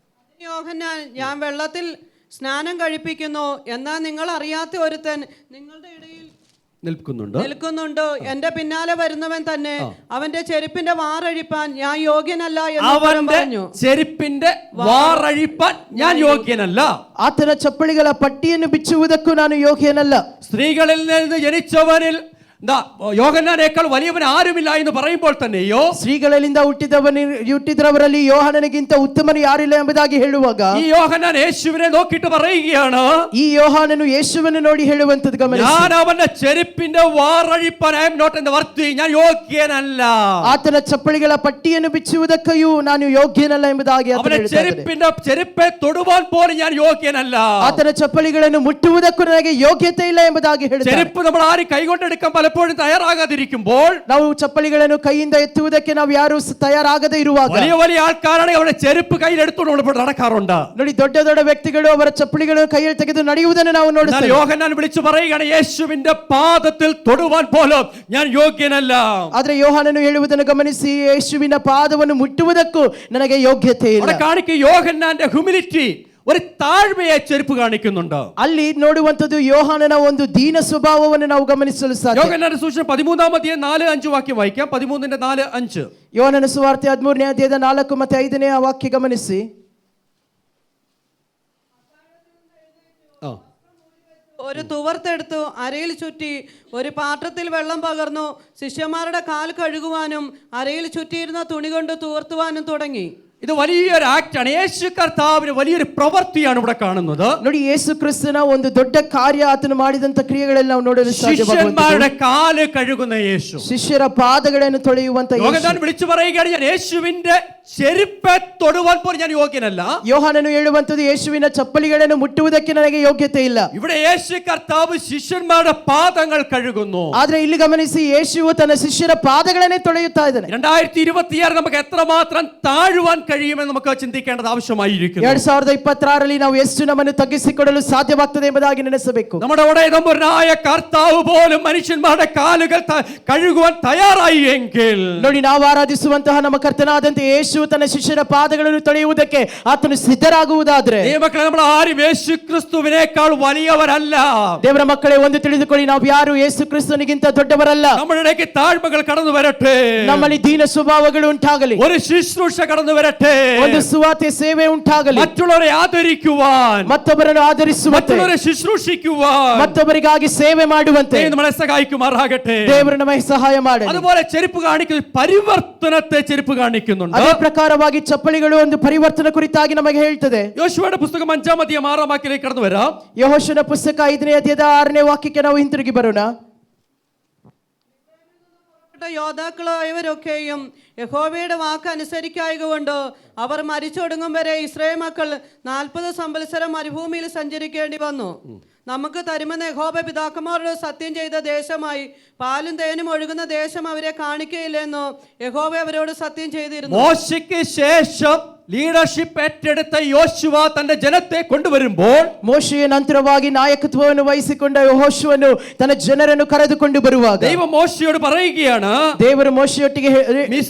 യോഹന്നാൻ, ഞാൻ വെള്ളത്തിൽ സ്നാനം കഴിപ്പിക്കുന്നു, എന്നാൽ നിങ്ങൾ അറിയാത്ത ഒരുത്തൻ നിങ്ങളുടെ ഇടയിൽ നിൽക്കുന്നുണ്ട്. എന്റെ പിന്നാലെ വരുന്നവൻ തന്നെ, അവന്റെ ചെരുപ്പിന്റെ വാറഴിപ്പാൻ ഞാൻ യോഗ്യനല്ല എന്ന് പറഞ്ഞു. ചെരുപ്പിന്റെ വാറഴിപ്പാൻ ഞാൻ യോഗ്യനല്ല. ಆತನ ಚಪ್ಪಲಿಗಳ ಪಟ್ಟಿಯನ್ನು ಬಿಚ್ಚುವುದಕ್ಕೂ ನಾನು ಯೋಗ್ಯನಲ್ಲ. സ്ത്രീകളിൽ നിന്ന് ജനിച്ചവനിൽ യോഹന്നാനേക്കാൾ വലിയവൻ ആരുമില്ല എന്ന് പറയുമ്പോൾ തന്നെയോ, ಸ್ತ್ರೀಗಳಿಂದ ಹುಟ್ಟಿದವರಲ್ಲಿ ಯೋಹಾನನಿಗಿಂತ ಉತ್ತಮನು ಯಾರಿಲ್ಲ ಎಂಬುದಾಗಿ ಹೇಳುವಾಗ, ഈ യോഹന്നാൻ യേശുവിനെ നോക്കിയിട്ട് പറയുകയാണ്, ಈ ಯೋಹಾನನು ಯೇಸುವನ್ನು ನೋಡಿ ಹೇಳುವಂತದ್ದು ಗಮನಿಸಿ, ഞാൻ അവന്റെ ചെരുപ്പിന്റെ വാറഴിപ്പാൻ I am not in the worthy, ഞാൻ യോഗ്യനല്ല. ಆತನ ಚಪ್ಪಲಿಗಳ ಪಟ್ಟಿಯನ್ನು ಬಿಚ್ಚುವುದಕ್ಕೂ ನಾನು ಯೋಗ್ಯನಲ್ಲ ಎಂಬುದಾಗಿ ಆತನು അവന്റെ ಹೇಳುತ್ತಾನೆ. ചെരുപ്പെ തൊടുവാൻ പോലും ഞാൻ യോഗ്യനല്ല. ಆತನ ಚಪ್ಪಲಿಗಳನ್ನು ಮುಟ್ಟುವುದಕ್ಕೂ ನನಗೆ ಯೋಗ್ಯತೆ ಇಲ್ಲ ಎಂಬುದಾಗಿ ಹೇಳುತ್ತಾನೆ. ചെരുപ്പ് നമ്മൾ ആരും കൈകൊണ്ടെടുക്കാൻ പലപ്പോഴും തയ്യാറാകാതിരിക്കുമ്പോൾ, ನಾವು ಚಪ್ಪಲಿಗಳನ್ನು ಕೈಯಿಂದ ಎತ್ತುವುದಕ್ಕೆ ನಾವು ಯಾರು ತಯಾರಾಗದೇ ಇರುವಾಗ, വലിയ വലിയ ആൾക്കാരാണെങ്കിൽ അവരുടെ ചെരുപ്പ് കയ്യിൽ എടുത്തുകൊണ്ട് നടക്കാറുണ്ട്. ನೋಡಿ ದೊಡ್ಡ ದೊಡ್ಡ ವ್ಯಕ್ತಿಗಳು ಅವರ ಚಪ್ಪಲಿಗಳನ್ನು ಕೈಯಲ್ಲಿ ತೆಗೆದು ನಡೆಯುವುದನ್ನು ನಾವು ನೋಡುತ್ತೇವೆ. യോഹന്നാൻ വിളിച്ചു പറയുകയാണ്, യേശുവിന്റെ പാദത്തിൽ തൊടുവാൻ പോലും ഞാൻ യോഗ്യനല്ല. ಆದ್ರೆ ಯೋಹಾನನು ಹೇಳುವುದನ್ನು ಗಮನಿಸಿ, ಯೇಸುವಿನ ಪಾದವನ್ನು ಮುಟ್ಟುವುದಕ್ಕೂ ನನಗೆ ಯೋಗ್ಯತೆ ಇಲ್ಲ. അവിടെ കാണിക്കുക യോഹന്നാന്റെ ഹ്യൂമിലിറ്റി, ഒരു താഴ്മയെ ചെരുപ്പ് കാണിക്കുന്നുണ്ട്. ಅಲ್ಲಿ ನೋಡುವಂತದ್ದು ಯೋಹಾನನ ಒಂದು ದೀನ ಸ್ವಭಾವವನ್ನು ನಾವು ಗಮನಿಸಲು ಸಾಧ್ಯ. യോഹന്നാന്റെ സുവിശേഷം 13-ാം അധ്യായം 4-5 വാക്യം വായിക്കാം. 13-4-5. ಯೋಹಾನನ ಸುವಾರ್ತೆ 13ನೇ ಅಧ್ಯಾಯದ 4 ಮತ್ತು 5ನೇ ವಾಕ್ಯ ಗಮನಿಸಿ. ഒരു തുവർത്തെടുത്തു അരയിൽ ചുറ്റി ഒരു പാത്രത്തിൽ വെള്ളം പകർന്നു ശിഷ്യന്മാരുടെ കാൽ കഴുകുവാനും അരയിൽ ചുറ്റിയിരുന്ന തുണി കൊണ്ട് തൂർത്തുവാനും തുടങ്ങി. ഇത് വലിയൊരു ആക്ടാണ്. യേശു കർത്താവിന് വലിയൊരു പ്രവൃത്തിയാണ് ഇവിടെ കാണുന്നത്. ನೋಡಿ, ಯೇಸು ಕ್ರಿಸ್ತನ ಒಂದು ದೊಡ್ಡ ಕಾರ್ಯ, ಆತನು ಮಾಡಿದಂತ ಕ್ರಿಯೆಗಳನ್ನು ನಾವು ನೋಡಲು ശിഷ്യന്മാരുടെ കാല് കഴുകുന്ന യേശു, ಶಿಷ್ಯರ ಪಾದಗಳನ್ನು ತೊಳೆಯುವಂತ യോഹന്നാൻ വിളിച്ചു പറയുകയാണ്, ഞാൻ യേശുവിന്റെ ചെരുപ്പെ തൊടുവാൻ പോലും ഞാൻ യോഗ്യനല്ല. ಯೋಹಾನನು ಹೇಳುವಂತದ್ದು, ಯೇಸುವಿನ ಚಪ್ಪಲಿಗಳನ್ನು ಮುಟ್ಟುವುದಕ್ಕೆ ನನಗೆ ಯೋಗ್ಯತೆ ಇಲ್ಲ. ഇവിടെ യേശു കർത്താവ് ശിഷ്യന്മാരുടെ പാദങ്ങൾ കഴുകുന്നു. ಆದ್ರೆ ಇಲ್ಲಿ ಗಮನಿಸಿ, ಯೇಸುವು ತನ್ನ ಶಿಷ್ಯರ ಪಾದಗಳನ್ನೇ ತೊಳೆಯುತ್ತಾ ಇದ್ದಾನೆ. 2026 നമുക്ക് എത്രമാത്രം താഴുവാൻ കഴിയുമെന്ന് നമുക്ക് ചിന്തിക്കേണ്ടത് ആവശ്യമായിരിക്കുന്നു. 2026ರಲ್ಲಿ ನಾವು ಎಷ್ಟು ನಮ್ಮನ್ನು ತಗ್ಗಿಸಿಕೊಡಲು ಸಾಧ್ಯವಾಗ್ತದೆ ಎಂಬುದಾಗಿ ನೆನೆಸಬೇಕು. നമ്മുടെ ഉടയതമ്പുരാനായ കർത്താവ് പോലും മനുഷ്യന്മാരുടെ കാലുകൾ കഴുകുവാൻ തയ്യാറായി എങ്കിൽ, ನೋಡಿ, ನಾವು ಆರಾಧಿಸುವಂತಹ ನಮ್ಮ ಕರ್ತನಾದಂತ ಯೇಸು ತನ್ನ ಶಿಷ್ಯರ ಪಾದಗಳನ್ನು ತೊಳೆಯುವುದಕ್ಕೆ ಆತನು ಸಿದ್ಧರಾಗುವುದಾದ್ರೆ, ദൈവമക്കളെ, നമ്മൾ ആരും യേശു ക്രിസ്തുവിനേക്കാൾ വലിയവരല്ല. ದೇವರ ಮಕ್ಕಳೇ, ಒಂದು ತಿಳಿದುಕೊಳ್ಳಿ, ನಾವು ಯಾರು ಯೇಸು ಕ್ರಿಸ್ತನಿಗಿಂತ ದೊಡ್ಡವರಲ್ಲ. നമ്മളിടയ്ക്ക് താഴ്മകൾ കടന്നു വരട്ടെ, ನಮ್ಮಲ್ಲಿ ದೀನ ಸ್ವಭಾವಗಳು ಉಂಟಾಗಲಿ, ഒരു ശുശ്രൂഷ കടന്നു വരട്ടെ, ಒಂದು ಸುವಾರ್ತೆ ಸೇವೆ ಉಂಟಾಗಲಿ, മറ്റുള്ളവരെ ആദരിക്കുവാൻ, ಮತ್ತೊಬ್ಬರನ್ನು ಆಧರಿಸುವಂತೆ, മറ്റുള്ളവരെ ശുശ്രൂഷിക്കുവാൻ, ಮತ್ತೊಬ್ಬರಿಗಾಗಿ ಸೇವೆ ಮಾಡುವಂತೆ ദൈവം നമ്മളെ സഹായിക്കുമാറാകട്ടെ. ದೇವರು ನಮಗೆ ಸಹಾಯ ಮಾಡಲಿ. അതുപോലെ ചെരുപ്പ് കാണിക്കുന്ന പരിവർത്തനത്തെ ചെരുപ്പ് കാണിക്കുന്നുണ്ട്. ಅದೇ ಪ್ರಕಾರವಾಗಿ ಚಪ್ಪಲಿಗಳು ಒಂದು ಪರಿವರ್ತನೆ ಕುರಿತಾಗಿ ನಮಗೆ ಹೇಳ್ತದೆ. യോശുവയുടെ പുസ്തകം 5-ാം അധ്യായം 6-ാം വാക്യത്തിലേക്ക് കടന്നു വരാം. ಯೆಹೋಶುವನ ಪುಸ್ತಕ 5ನೇ ಅಧ್ಯಾಯದ 6ನೇ ವಾಕ್ಯಕ್ಕೆ ನಾವು ಹಿಂತಿರುಗಿ ಬರೋಣ. യോദ്ധാക്കളായവരൊക്കെയും യഹോവയുടെ വാക്ക് അനുസരിക്കായകൊണ്ട് അവർ മരിച്ചൊടുങ്ങും വരെ ഇസ്രായേൽ മക്കൾ 40 സംവത്സരം മരുഭൂമിയിൽ സഞ്ചരിക്കേണ്ടി വന്നു. നമുക്ക് തരുമെന്ന് യഹോവ പിതാക്കന്മാരോട് സത്യം ചെയ്ത ദേശമായി പാലും തേനും ഒഴുകുന്ന ദേശം അവരെ കാണിക്കയില്ലെന്നോ യഹോവ അവരോട് സത്യം ചെയ്തിരുന്നു. മോശയ്ക്ക് ശേഷം ലീഡർഷിപ്പ് ഏറ്റെടുത്ത യോശുവ തന്റെ ജനത്തെ കൊണ്ടുവരുമ്പോൾ, ಮೋಶೆಯ ನಂತರವಾಗಿ ನಾಯಕತ್ವವನ್ನು ವಹಿಸಿಕೊಂಡ ಯೆಹೋಶುವನು ತನ್ನ ಜನರನ್ನು ಕರೆದುಕೊಂಡು ಬರುವಾಗ, ദൈവം മോശയോട് പറയുകയാണ്, ದೇವರು ಮೋಶೆಯೊಟ್ಟಿಗೆ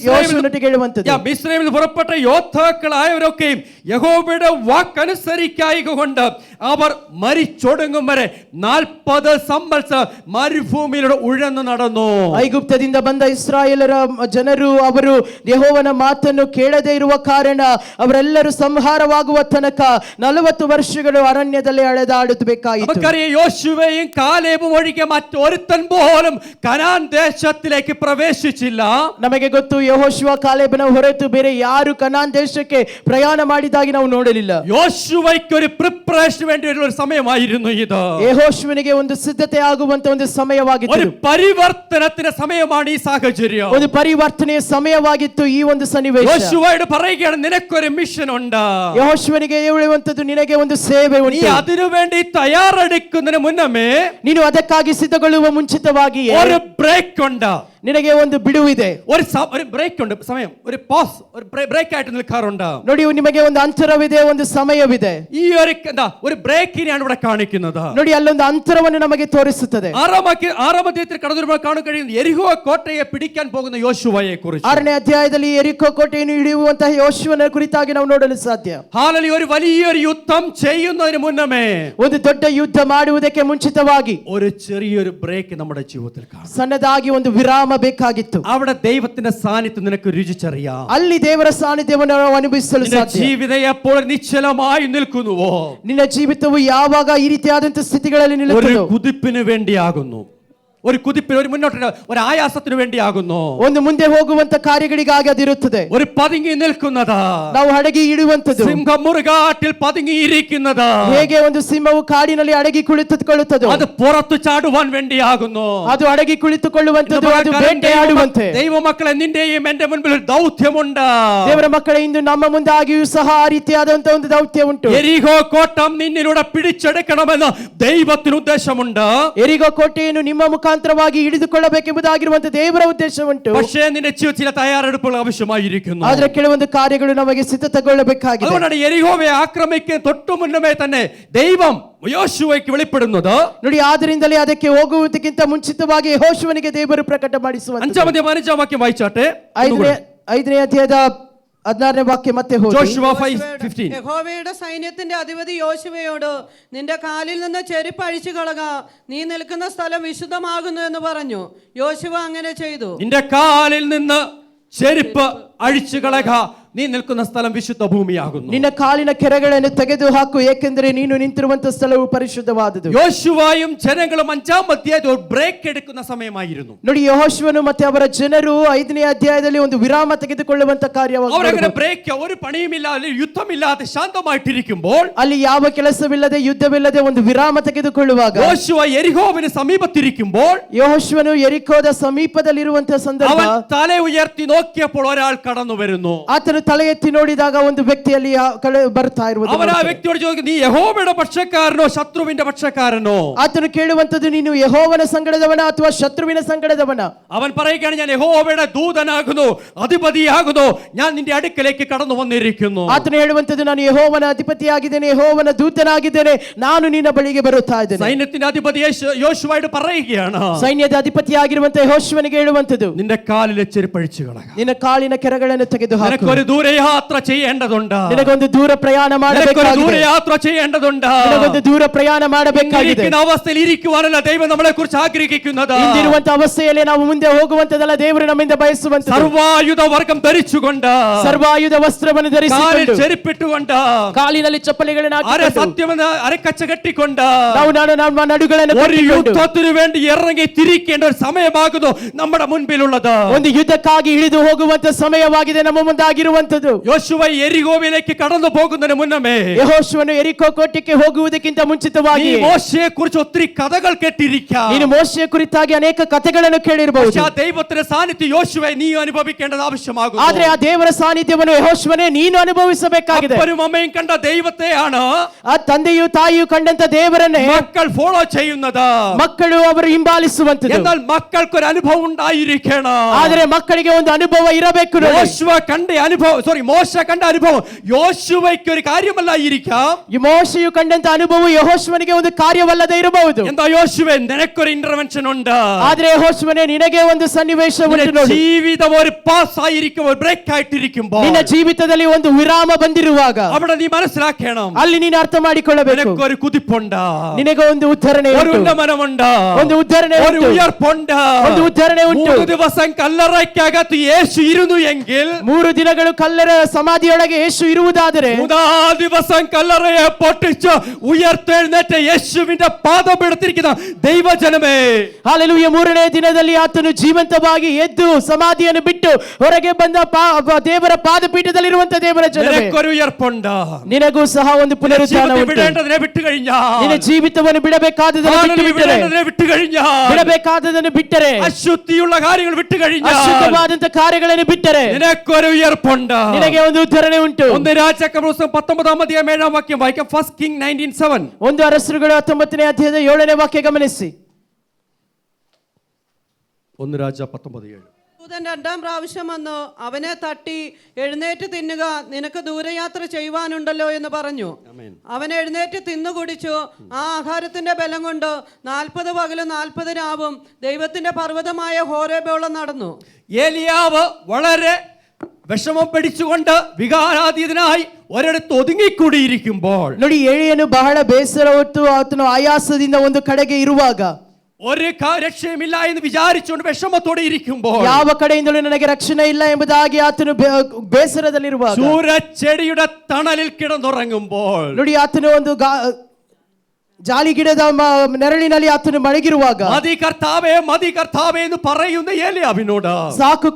ಯೆಹೋಶುವನೊಟ್ಟಿಗೆ ಹೇಳುವಂತದ್ದು, മിസ്രൈമിൽ നിന്ന് പുറപ്പെട്ട യോദ്ധാക്കളായവരൊക്കെയും യഹോവയുടെ വാക്കനുസരിക്കായികൊണ്ട് അവർ മരിച്ചൊടുങ്ങും വരെ 40 സംവത്സരം മരുഭൂമിയിലൂടെ ഉഴന്നു നടന്നു. ಐಗುಪ್ತದಿಂದ ಬಂದ ಇಸ್ರಾಯೇಲರ ಜನರು ಅವರು ಯೆಹೋವನ ಮಾತನ್ನು ಕೇಳದೇ ಇರುವ ಕಾರಣ ಅವರೆಲ್ಲರೂ ಸಂಹಾರವಾಗುವ ತನಕ 40 ವರ್ಷಗಳು ಅರಣ್ಯದಲ್ಲಿ ಅಲೆದಾಡಬೇಕಾಯಿತು. നമുക്കറിയാം, യോശുവയും കാലേബും ഒഴികെ മറ്റൊരുത്തൻ പോലും കനാൻ ദേശത്തിലേക്ക് പ്രവേശിച്ചില്ല. ನಮಗೆ ಗೊತ್ತು, ಯೆಹೋಶುವ ಕಾಲೇಬನ ಹೊರತು ಬೇರೆ ಯಾರು ಕನಾನ್ ದೇಶಕ್ಕೆ ಪ್ರಯಾಣ ಮಾಡಿದಾಗಿ ನಾವು ನೋಡಲಿಲ್ಲ. യോശുവയ്ക്ക് ഒരു പ്രിപ്പറേഷന് വേണ്ടിയുള്ള ഒരു സമയമായിരുന്നു ഇത്. ಯೆಹೋಶುವನಿಗೆ ಒಂದು ಸಿದ್ಧತೆ ಆಗುವಂತ ಒಂದು ಸಮಯವಾಗಿತ್ತು. ഒരു പരിവർത്തനത്തിന്റെ സമയമാണ് ഈ സാഹചര്യം. ಒಂದು ಪರಿವರ್ತನೆಯ ಸಮಯವಾಗಿತ್ತು ಈ ಒಂದು ಸನ್ನಿವೇಶ. യോശുവയോട് പറയുകയാണ്, നിനക്കൊരു മിഷൻ ഉണ്ട്. ಯೆಹೋಶುವನಿಗೆ ಹೇಳುವಂತದ್ದು, ನಿನಗೆ ಒಂದು ಸೇವೆ നീ ಉಂಟು. അതിനുവേണ്ടി തയ്യാറെടുക്കുന്നതിന് മുന്നമേ ನೀನು ಅದಕ್ಕಾಗಿ ಸಿದ್ಧಗೊಳ್ಳುವ ಮುಂಚಿತವಾಗಿ ഒരു ബ്രേക്ക് ഉണ്ട്. ನಿನಗೆ ಒಂದು ಬಿಡುವಿದೆ. ഒരു ബ്രേക്ക് ഉണ്ട്, സമയം, ഒരു പോസ്, ഒരു ബ്രേക്ക് ആയിട്ട് നിൽക്കാറുണ്ട്. ನೋಡಿ, ನಿಮಗೆ ಒಂದು ಅಂತರವಿದೆ, ಒಂದು ಸಮಯವಿದೆ. ഈ ഒരു ബ്രേക്കിനെയാണ് ഇവിടെ കാണിക്കുന്നത്. ನೋಡಿ, ಅಲ್ಲೊಂದು ಅಂತರವನ್ನು ನಮಗೆ ತೋರಿಸುತ್ತದೆ. 6-ാം അധ്യായത്തിൽ കടന്നു വരുമ്പോൾ കാണാൻ കഴിയുന്നത് യെരിഹോ കോട്ടയെ പിടിക്കാൻ പോകുന്ന യോശുവയെ കുറിച്ച്. 6ನೇ ಅಧ್ಯಾಯದಲ್ಲಿ ಯೆರಿಕೋ ಕೋಟೆಯನ್ನು ಹಿಡಿಯುವಂತಹ ಯೋಶುವನ ಕುರಿತಾಗಿ ನಾವು ನೋಡಲು ಸಾಧ್ಯ. ഹാലലൂയ. ഒരു വലിയൊരു യുദ്ധം ചെയ്യുന്നതിന് മുന്നമേ, ಒಂದು ದೊಡ್ಡ ಯುದ್ಧ ಮಾಡುವುದಕ್ಕೆ ಮುಂಚಿತವಾಗಿ ഒരു ചെറിയൊരു ബ്രേക്ക് നമ്മുടെ ജീവിതത്തിൽ കാണും. ಸಣ್ಣದಾಗಿ ಒಂದು ವಿರಾಮ ಬೇಕಾಗಿತ್ತು. അവിടെ ദൈവത്തിന്റെ സാന്നിധ്യം നിനക്ക് രുചിച്ചറിയാം. ಅಲ್ಲಿ ದೇವರ ಸಾನ್ನಿಧ್ಯವನ್ನು ನಾವು ಅನುಭವಿಸಲು ಸಾಧ್ಯ. ജീവിതം എപ്പോൾ നിശ്ചലമായി നിൽക്കുന്നുവോ, ನಿನ್ನ ಜೀವಿತವು ಯಾವಾಗ ಈ ರೀತಿಯಾದಂತಹ ಸ್ಥಿತಿಗಳಲ್ಲಿ ഒരു ನಿಲ್ಲುತ್ತದೋ, കുതിപ്പിന് വേണ്ടിയാകുന്നു. ഒരു കുതിപ്പിന്, ഒരു മുന്നോട്ട്, ഒരു ആയാസത്തിന് വേണ്ടിയാകുന്നു. ಒಂದು ಮುಂದೆ ಹೋಗುವಂತ ಕಾರ್ಯಗಳಿಗಾಗಿ ಅದಿರುತ್ತದೆ. ഒരു പതുങ്ങി നിൽക്കുന്നത്, ನಾವು ಅಡಗಿ ಇಡುವಂತದ್ದು. സിംഹം മുറുകാട്ടിൽ പതുങ്ങിയിരിക്കുന്നത്, ಹೇಗೆ ಒಂದು ಸಿಂಹವು ಕಾಡಿನಲ್ಲಿ ಅಡಗಿ ಕುಳಿತುಕೊಳ್ಳುತ್ತದೋ അത് പുറത്തു ചാടുവാൻ വേണ്ടിയാകുന്നു. ಅದು ಅಡಗಿ ಕುಳಿತುಕೊಳ್ಳುವಂತದ್ದು, ಅದು ಬೇಟೆಯಾಡುವಂತೆ. ദൈവമക്കളെ, നിന്റെയും എന്റെ മുൻപിൽ ഒരു ദൗത്യമുണ്ട്. ದೇವರ ಮಕ್ಕಳೇ, ಇಂದು ನಮ್ಮ ಮುಂದಾಗಿಯೂ ಸಹ ಆ ರೀತಿಯಾದಂತ ಒಂದು ದೌತ್ಯ ಉಂಟು. എരിഹോ കോട്ടം നിന്നിലൂടെ പിടിച്ചെടുക്കണമെന്ന് ദൈവത്തിന് ഉദ്ദേശമുണ്ട്. ಎರಿಗೋ ಕೋಟೆಯನ್ನು ನಿಮ್ಮ ಮುಖಾಂತರವಾಗಿ ಹಿಡಿದುಕೊಳ್ಳಬೇಕೆಂಬುದಾಗಿರುವಂತ ದೇವರ ಉದ್ದೇಶ ಉಂಟು. പക്ഷേ നിന്റെ ചില തയ്യാറെടുപ്പുകൾ ആവശ്യമായിരിക്കുന്നു. ಆದ್ರೆ ಕೆಲವೊಂದು ಕಾರ್ಯಗಳು ನಮಗೆ ಸಿದ್ಧತೆಗೊಳ್ಳಬೇಕಾಗಿದೆ. അതുകൊണ്ടാണ് എരിഹോവെ ആക്രമിക്കാൻ തൊട്ടു മുന്നമേ തന്നെ ദൈവം യോശുവയ്ക്ക് വെളിപ്പെടുന്നത്. ನೋಡಿ, ಆದ್ದರಿಂದಲೇ ಅದಕ್ಕೆ ಹೋಗುವುದಕ್ಕಿಂತ ಮುಂಚಿತವಾಗಿ ಯೆಹೋಶುವನಿಗೆ ದೇವರು ಪ್ರಕಟ ಮಾಡಿಸುವಂತ. 5ാം വാക്യം വായിച്ചാട്ടെ. 5ನೇ ಅಧ್ಯಾಯದ 16ನೇ ವಾಕ್ಯ ಮತ್ತೆ ಹೋಗಿ. ജോഷുവ 5:15. യഹോവയുടെ സൈന്യത്തിന്റെ അധിപതി യോശുവയോട്, നിന്റെ കാലിൽ നിന്ന് ചെരുപ്പ് അഴിച്ചു കളക, നീ നിൽക്കുന്ന സ്ഥലം വിശുദ്ധമാകുന്നു എന്ന് പറഞ്ഞു. യോശുവ അങ്ങനെ ചെയ്തു. നിന്റെ കാലിൽ നിന്ന് ചെരുപ്പ് അഴിച്ചു കളക, നീ നിൽക്കുന്ന സ്ഥലം വിശുദ്ധ ഭൂമിയാകുന്നു. ನಿನ್ನ ಕಾಲಿನ ಕೆರಗಳನ್ನು ತೆಗೆದು ಹಾಕು, ಏಕೆಂದರೆ ನೀನು ನಿಂತಿರುವಂತ ಸ್ಥಳವು ಪರಿಶುದ್ಧವಾದುದು. യോശുവയും ജനങ്ങളും 5ാം അധ്യായത്തിൽ ഒരു ബ്രേക്ക് എടുക്കുന്ന സമയമായിരുന്നു. ನೋಡಿ, ಯೆಹೋಶುವನು ಮತ್ತೆ ಅವರ ಜನರು 5ನೇ ಅಧ್ಯಾಯದಲ್ಲಿ ಒಂದು ವಿರಾಮ ತೆಗೆದುಕೊಳ್ಳುವಂತ അവരങ്ങനെ ಕಾರ್ಯವಾಗಿ ബ്രേക്ക്, ഒരു പണിയുമില്ലാതെ യുദ്ധമില്ലാതെ ശാന്തമായിട്ടിരിക്കുമ്പോൾ ಅಲ್ಲಿ ಯಾವ ಕೆಲಸವಿಲ್ಲದೆ ಯುದ್ಧವಿಲ್ಲದೆ ಒಂದು ವಿರಾಮ ತೆಗೆದುಕೊಳ್ಳುವಾಗ യോശുവ എരിഹോവിന് സമീപത്തിരിക്കുമ്പോൾ ಯೆಹೋಶುವನು ಯೆರಿಕೋದ ಸಮೀಪದಲ್ಲಿರುವಂತಹ ಸಂದರ್ಭ, അവൻ തല ഉയർത്തി നോക്കിയപ്പോൾ ഒരാൾ കടന്നു വരുന്നു. ಆತನು ತಲೆ ಎತ್ತಿ ನೋಡಿದಾಗ ಒಂದು ವ್ಯಕ್ತಿಯಲ್ಲಿ ಬರ್ತಾ ಇರುವುದು. അവൻ ആ വ്യക്തിയോട് ചോദിക്കും, നീ യഹോവയുടെ പക്ഷക്കാരനോ ശത്രുവിന്റെ പക്ഷക്കാരനോ? ಆತನು ಕೇಳುವಂತದ್ದು, ನೀನು ಯೆಹೋವನ ಸಂಗಡದವನ ಅಥವಾ ಶತ್ರುವಿನ ಸಂಗಡದವನ? അവൻ പറയുകയാണ്, ഞാൻ യഹോവയുടെ ദൂതനാകുന്നു, അധിപതിയാകുന്നു, ഞാൻ നിന്റെ അടുക്കലേക്ക് കടന്നു വന്നിരിക്കുന്നു. ಆತನು ಹೇಳುವಂತದ್ದು, ನಾನು ಯೆಹೋವನ ಅಧಿಪತಿಯಾಗಿದ್ದೇನೆ, ಯೆಹೋವನ ದೂತನಾಗಿದ್ದೇನೆ, ನಾನು ನಿನ್ನ ಬಳಿಗೆ ಬರುತ್ತಾ ಇದ್ದೇನೆ. സൈന്യത്തിന്റെ അധിപതി യോശുവയോട് പറയുകയാണ്, ಸೈನ್ಯದ ಅಧಿಪತಿಯಾಗಿರುವಂತ ಯೆಹೋಶುವನಿಗೆ ಹೇಳುವಂತದ್ದು, നിന്റെ കാലിലെ ചെരുപ്പഴിച്ചു കളക. ನಿನ್ನ ಕಾಲಿನ ಕೆರಗಳನ್ನು ತೆಗೆದು ಹಾಕು. നിനക്കൊരു ദൂരയാത്ര ചെയ്യേണ്ടതുണ്ട്. ನಿನಗೊಂದು ದೂರ ಪ್ರಯಾಣ ಮಾಡಬೇಕಾಗಿದೆ. ദൂരയാത്ര ചെയ്യേണ്ടതുണ്ട്. ನಿನಗೊಂದು ದೂರ ಪ್ರಯಾಣ ಮಾಡಬೇಕಾಗಿದೆ. അവസ്ഥയിൽ ഇരിക്കുവാനല്ല ദൈവം നമ്മളെ കുറിച്ച് ആഗ്രഹിക്കുന്നത്. ಇಂದಿರುವಂತ ಅವಸ್ಥೆಯಲ್ಲಿ ನಾವು ಮುಂದೆ ಹೋಗುವಂತದಲ್ಲ, ದೇವರು ನಮ್ಮಿಂದ ಬಯಸುವಂತದ್ದು. സർവായുധ വർഗം ധരിച്ചുകൊണ്ട്, ಸರ್ವಾಯುಧ ವಸ್ತ್ರವನ್ನು ಧರಿಸಿಕೊಂಡು, ചെരുപ്പിട്ടുകൊണ്ട്, ಕಾಲಿನಲ್ಲಿ ಚಪ್ಪಲಿಗಳನ್ನು ಹಾಕಿಕೊಂಡು, സത്യമെന്ന് അരക്കച്ച കെട്ടിക്കൊണ്ട് ನಾವು ನಮ್ಮ ನಡುಗಳನ್ನು ഒരു ಕಟ್ಟಿಕೊಂಡು യുദ്ധത്തിനു വേണ്ടി ഇറങ്ങി തിരിക്കേണ്ട ഒരു സമയമാകുന്നു നമ്മുടെ മുൻപിലുള്ളത്. ಒಂದು ಯುದ್ಧಕ್ಕಾಗಿ ಇಳಿದು ಹೋಗುವಂತ ಸಮಯವಾಗಿದೆ ನಮ್ಮ ಮುಂದಾಗಿರುವಂತದ್ದು. യോശുവ എരിഹോവിലേക്ക് കടന്നു പോകുന്നതിന് മുന്നമേ ಯೆಹೋಶುವನು ಯೆರಿಕೋ ಕೋಟೆಗೆ ಹೋಗುವುದಕ್ಕಿಂತ ಮುಂಚಿತವಾಗಿ നീ മോശയെ കുറിച്ച് ഒത്തിരി കഥകൾ കേട്ടിരിക്കാം. ನೀನು ಮೋಶೆಯ ಕುರಿತಾಗಿ ಅನೇಕ ಕಥೆಗಳನ್ನು ಕೇಳಿರಬಹುದು. പക്ഷേ ആ ദൈവത്തിന്റെ സാന്നിധ്യം യോശുവെ നീ അനുഭവിക്കേണ്ടത് ആവശ്യമാകുന്നു. ಆದ್ರೆ ಆ ದೇವರ ಸಾನ್ನಿಧ್ಯವನ್ನು ಯೆಹೋಶುವನೇ ನೀನು ಅನುಭವಿಸಬೇಕಾಗಿದೆ. അപ്പനും അമ്മയും കണ്ട ദൈവത്തെയാണ് ಆ ತಂದೆಯು ತಾಯಿಯು ಕಂಡಂತ ದೇವರನ್ನೇ മക്കൾ ഫോളോ ചെയ്യുന്നത്. ಮಕ್ಕಳು ಅವರು ಹಿಂಬಾಲಿಸುವಂತದ್ದು. എന്നാൽ മക്കൾക്കൊരു അനുഭവം ഉണ്ടായിരിക്കണം. ಆದ್ರೆ ಮಕ್ಕಳಿಗೆ ಒಂದು ಅನುಭವ ಇರಬೇಕು. മോശ കണ്ട അനുഭവം യോശുവയ്ക്ക് ഒരു കാര്യമല്ലായിരിക്കാം. ಈ ಮೋಶೆಯು ಕಂಡಂತ ಅನುಭವ ಯೆಹೋಶುವನಿಗೆ ಒಂದು ಕಾರ್ಯವಲ್ಲದೆ ಇರಬಹುದು. എന്താ യോശുവേ, നിനക്കൊരു ഇന്റർവെൻഷൻ ഉണ്ട്. ಆದ್ರೆ ಯೆಹೋಶುವನೇ, ನಿನಗೆ ಒಂದು ಸನ್ನಿವೇಶ ಉಂಟು ನೋಡಿ. ജീവിതം ഒരു പാസ് ആയിരിക്കുമ്പോൾ, ബ്രേക്ക് ആയിട്ടിരിക്കുമ്പോൾ, ನಿನ್ನ ಜೀವಿತದಲ್ಲಿ ಒಂದು ವಿರಾಮ ಬಂದಿರುವಾಗ അവിടെ നീ മനസ്സിലാക്കണം, ಅಲ್ಲಿ ನೀನು ಅರ್ಥ ಮಾಡಿಕೊಳ್ಳಬೇಕು. നിനക്കൊരു കുതിപ്പുണ്ട്, ನಿನಗೆ ಒಂದು ಉದ್ಧರಣೆ ഒരു ಉಂಟು. ഉന്നമനമുണ്ട്, ಒಂದು ಉದ್ಧರಣೆ ഒരു ಉಂಟು. ഉയർപ്പുണ്ട്. ಒಂದು ಉದ್ಧರಣೆ ಉಂಟು. 3 ദിവസം കല്ലറയ്ക്കകത്ത് യേശു ഇരുന്നു എങ്കിൽ, 3 ದಿನಗಳು ಕಲ್ಲರ ಸಮಾಧಿಯೊಳಗೆ ಯೇಸು ಇರುವುದಾದರೆ, 3ാം ദിവസം കല്ലറയെ പൊട്ടിച്ച് ഉയർത്തെഴുന്നേറ്റ യേശുവിന്റെ പാദപീഠത്തിരിക്കുന്ന ദൈവജനമേ, ಹಾಲೆಲೂಯ, 3ನೇ ದಿನದಲ್ಲಿ ಆತನು ಜೀವಂತವಾಗಿ ಎದ್ದು ಸಮಾಧಿಯನ್ನು ಬಿಟ್ಟು ಹೊರಗೆ ಬಂದ ದೇವರ ಪಾದಪೀಠದಲ್ಲಿರುವಂತ ದೇವರ ಜನರೇ, നിനക്കൊരു ഉയർപ്പുണ്ട്. ನಿನಗೂ ಸಹ ಒಂದು ಪುನರುತ್ಥಾನ ಉಂಟು. വിടേണ്ടതിനെ വിട്ടുകഴിഞ്ഞാൽ, ನಿನ್ನ ಜೀವಿತವನ್ನು ಬಿಡಬೇಕಾದದನ್ನು വിട്ടുകഴിഞ്ഞാൽ, ಬಿಡಬೇಕಾದದನ್ನು ಬಿಟ್ಟರೆ, അശുദ്ധിയുള്ള കാര്യങ്ങൾ വിട്ടുകഴിഞ്ഞാൽ, ಅಶುದ್ಧವಾದಂತ ಕಾರ್ಯಗಳನ್ನು ಬಿಟ್ಟರೆ നിനക്കൊരു ഉയർപ്പുണ്ട്. ನಿನಗೆ ಒಂದು ಉದ್ಧರಣೆ ಉಂಟು. 1 രാജാക്കന്മാർ 19-ാം അധ്യായം 7-ാം വാക്യം വായിക്കാം. 1 Kings 19:7. 1 ಅರಸರುಗಳು 19ನೇ ಅಧ್ಯಾಯದ 7ನೇ ವಾಕ್ಯ ಗಮನಿಸಿ. 1 രാജ 19:7. ദൂതൻ 2ാം പ്രാവശ്യം വന്നു അവനെ തട്ടി, എഴുന്നേറ്റ് തിന്നുക, നിനക്ക് ദൂരയാത്ര ചെയ്യുവാനുണ്ടല്ലോ എന്ന് പറഞ്ഞു. അവൻ എഴുന്നേറ്റ് തിന്നു കുടിച്ചു. ആ ആഹാരത്തിന്റെ ബലം കൊണ്ട് 40 പകലും 40 രാവും ദൈവത്തിന്റെ പർവ്വതമായ ഹോരേബോളം നടന്നു. ഏലിയാവ് വളരെ വിഷമം പിടിച്ചുകൊണ്ട് വികാരാതീതനായി ഒരിടത്ത് ഒതുങ്ങിക്കൂടിയിരിക്കുമ്പോൾ, ನೋಡಿ, ಏಳಿಯನು ಬಹಳ ಬೇಸರ ಹೊತ್ತು ಆತನು ಆಯಾಸದಿಂದ ಒಂದು ಕಡೆಗೆ ಇರುವಾಗ, ഒരു രക്ഷയുമില്ല എന്ന് വിചാരിച്ചുകൊണ്ട് വിഷമത്തോടെ ഇരിക്കുമ്പോൾ, ಯಾವ ಕಡೆಯಿಂದಲೂ ನನಗೆ ರಕ್ಷಣೆ ಇಲ್ಲ ಎಂಬುದಾಗಿ ಆತನು ಬೇಸರದಲ್ಲಿರುವಾಗ, സൂരച്ചെടിയുടെ തണലിൽ കിടന്നുറങ്ങുമ്പോൾ, ನೋಡಿ, ಆತನು ಒಂದು ಜಾಲಿ ಗಿಡದ ನೆರಳಿನಲ್ಲಿ ಆತನು ಮಲಗಿರುವಾಗ മതി കർത്താവേ എന്ന് പറയുന്ന ഏലിയാവിനോട് ಸಾಕು